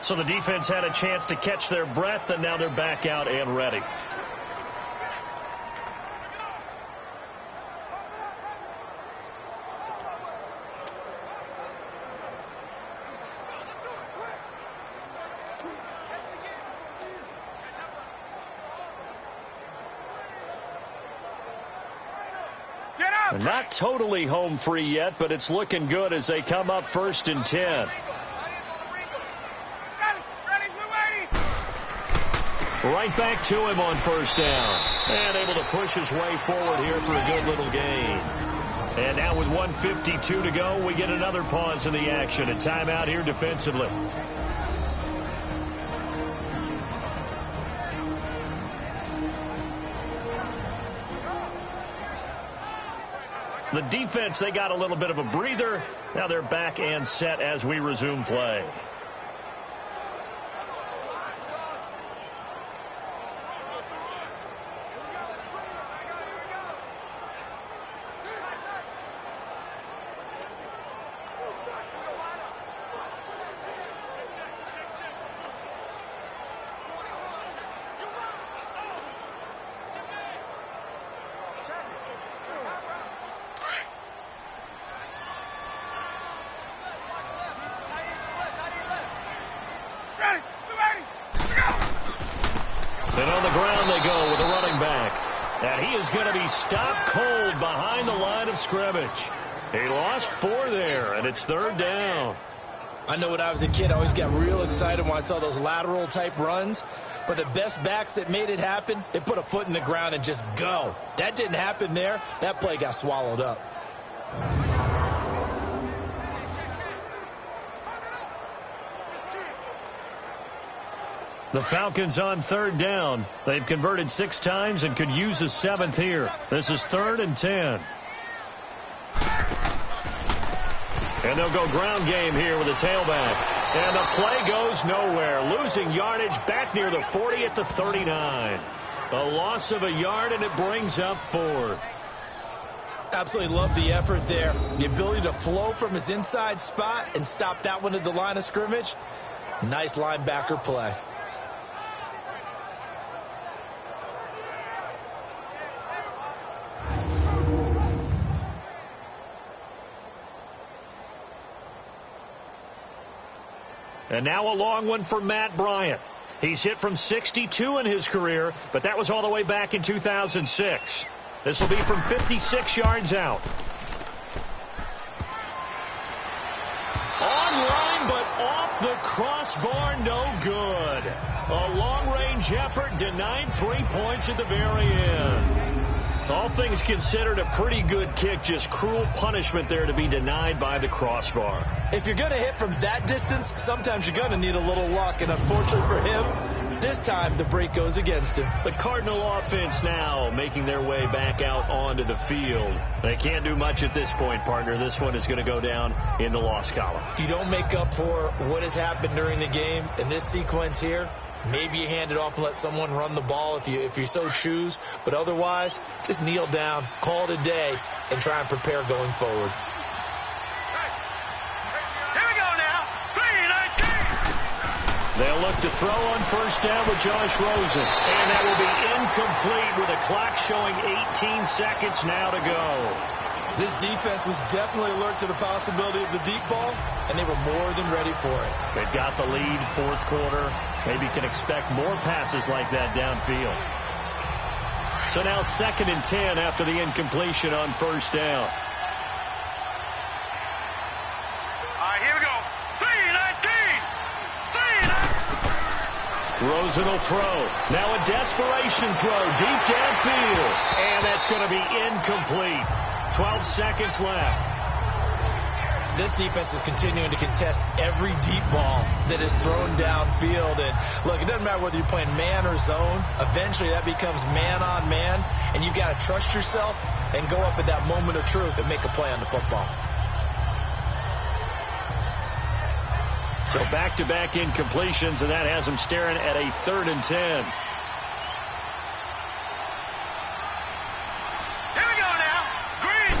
So the defense had a chance to catch their breath, and now they're back out and ready. They're not totally home free yet, but it's looking good as they come up 1st and 10. Right back to him on 1st down. And able to push his way forward here for a good little gain. And now with 1:52 to go, we get another pause in the action. A timeout here defensively. The defense, they got a little bit of a breather. Now they're back and set as we resume play. And on the ground they go with a running back. And he is going to be stopped cold behind the line of scrimmage. He lost 4 there, and it's 3rd down. I know when I was a kid, I always got real excited when I saw those lateral-type runs. But the best backs that made it happen, they put a foot in the ground and just go. That didn't happen there. That play got swallowed up. The Falcons on 3rd down. They've converted 6 times and could use a 7th here. This is 3rd and 10. And they'll go ground game here with a tailback. And the play goes nowhere. Losing yardage back near the 40 at the 39. A loss of a yard, and it brings up 4th. Absolutely love the effort there. The ability to flow from his inside spot and stop that one at the line of scrimmage. Nice linebacker play. And now a long one for Matt Bryant. He's hit from 62 in his career, but that was all the way back in 2006. This will be from 56 yards out. Online, but off the crossbar, no good. A long-range effort denied 3 points at the very end. All things considered, a pretty good kick, just cruel punishment there to be denied by the crossbar. If you're going to hit from that distance, sometimes you're going to need a little luck, and unfortunately for him, this time the break goes against him. The Cardinal offense now making their way back out onto the field. They can't do much at this point, partner. This one is going to go down in the loss column. You don't make up for what has happened during the game in this sequence here. Maybe you hand it off and let someone run the ball if you so choose. But otherwise, just kneel down, call it a day, and try and prepare going forward. Here we go now. 3-19. They'll look to throw on 1st down with Josh Rosen. And that will be incomplete with a clock showing 18 seconds now to go. This defense was definitely alert to the possibility of the deep ball, and they were more than ready for it. They've got the lead, 4th quarter. Maybe can expect more passes like that downfield. So now 2nd and 10 after the incompletion on 1st down. All right, here we go. 3-19. Rosen will throw. Now a desperation throw deep downfield. And that's going to be incomplete. 12 seconds left. This defense is continuing to contest every deep ball that is thrown downfield. And look, it doesn't matter whether you're playing man or zone. Eventually that becomes man on man, and you've got to trust yourself and go up at that moment of truth and make a play on the football. So back-to-back incompletions, and that has him staring at a 3rd and 10. Here we go now. Green.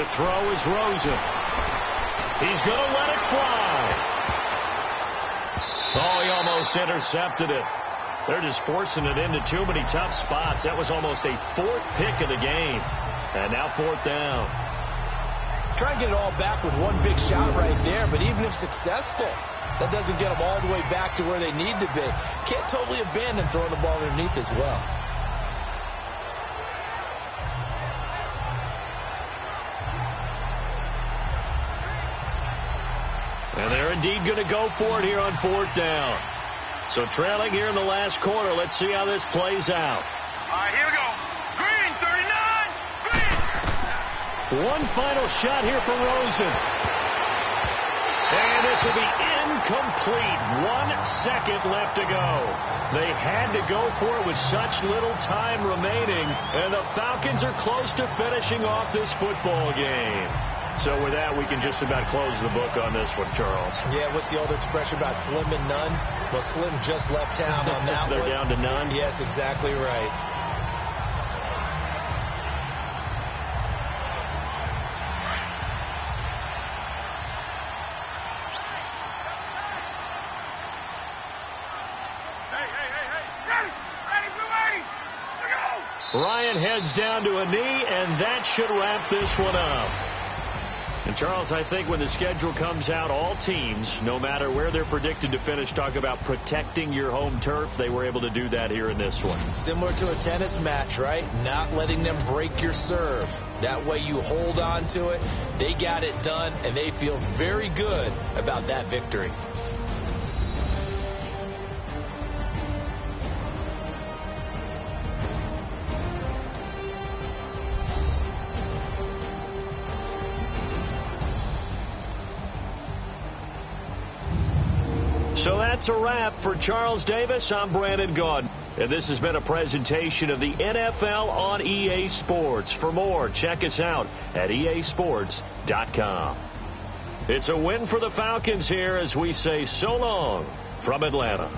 To throw is Rosen. He's going to let it fly. Oh, he almost intercepted it. They're just forcing it into too many tough spots. That was almost a 4th pick of the game. And now 4th down. Try and get it all back with one big shot right there, but even if successful, that doesn't get them all the way back to where they need to be. Can't totally abandon throwing the ball underneath as well. And they're indeed going to go for it here on 4th down. So trailing here in the last quarter. Let's see how this plays out. All right, here we go. Green, 39. Green. One final shot here for Rosen. And this will be incomplete. 1 second left to go. They had to go for it with such little time remaining. And the Falcons are close to finishing off this football game. So with that, we can just about close the book on this one, Charles. Yeah, what's the old expression about slim and none? Well, Slim just left town on that They're one. down to none? Yeah, that's exactly right. Ryan heads down to a knee, and that should wrap this one up. And, Charles, I think when the schedule comes out, all teams, no matter where they're predicted to finish, talk about protecting your home turf. They were able to do that here in this one. Similar to a tennis match, right? Not letting them break your serve. That way you hold on to it. They got it done, and they feel very good about that victory. So that's a wrap for Charles Davis. I'm Brandon Gaudin. And this has been a presentation of the NFL on EA Sports. For more, check us out at easports.com. It's a win for the Falcons here as we say so long from Atlanta.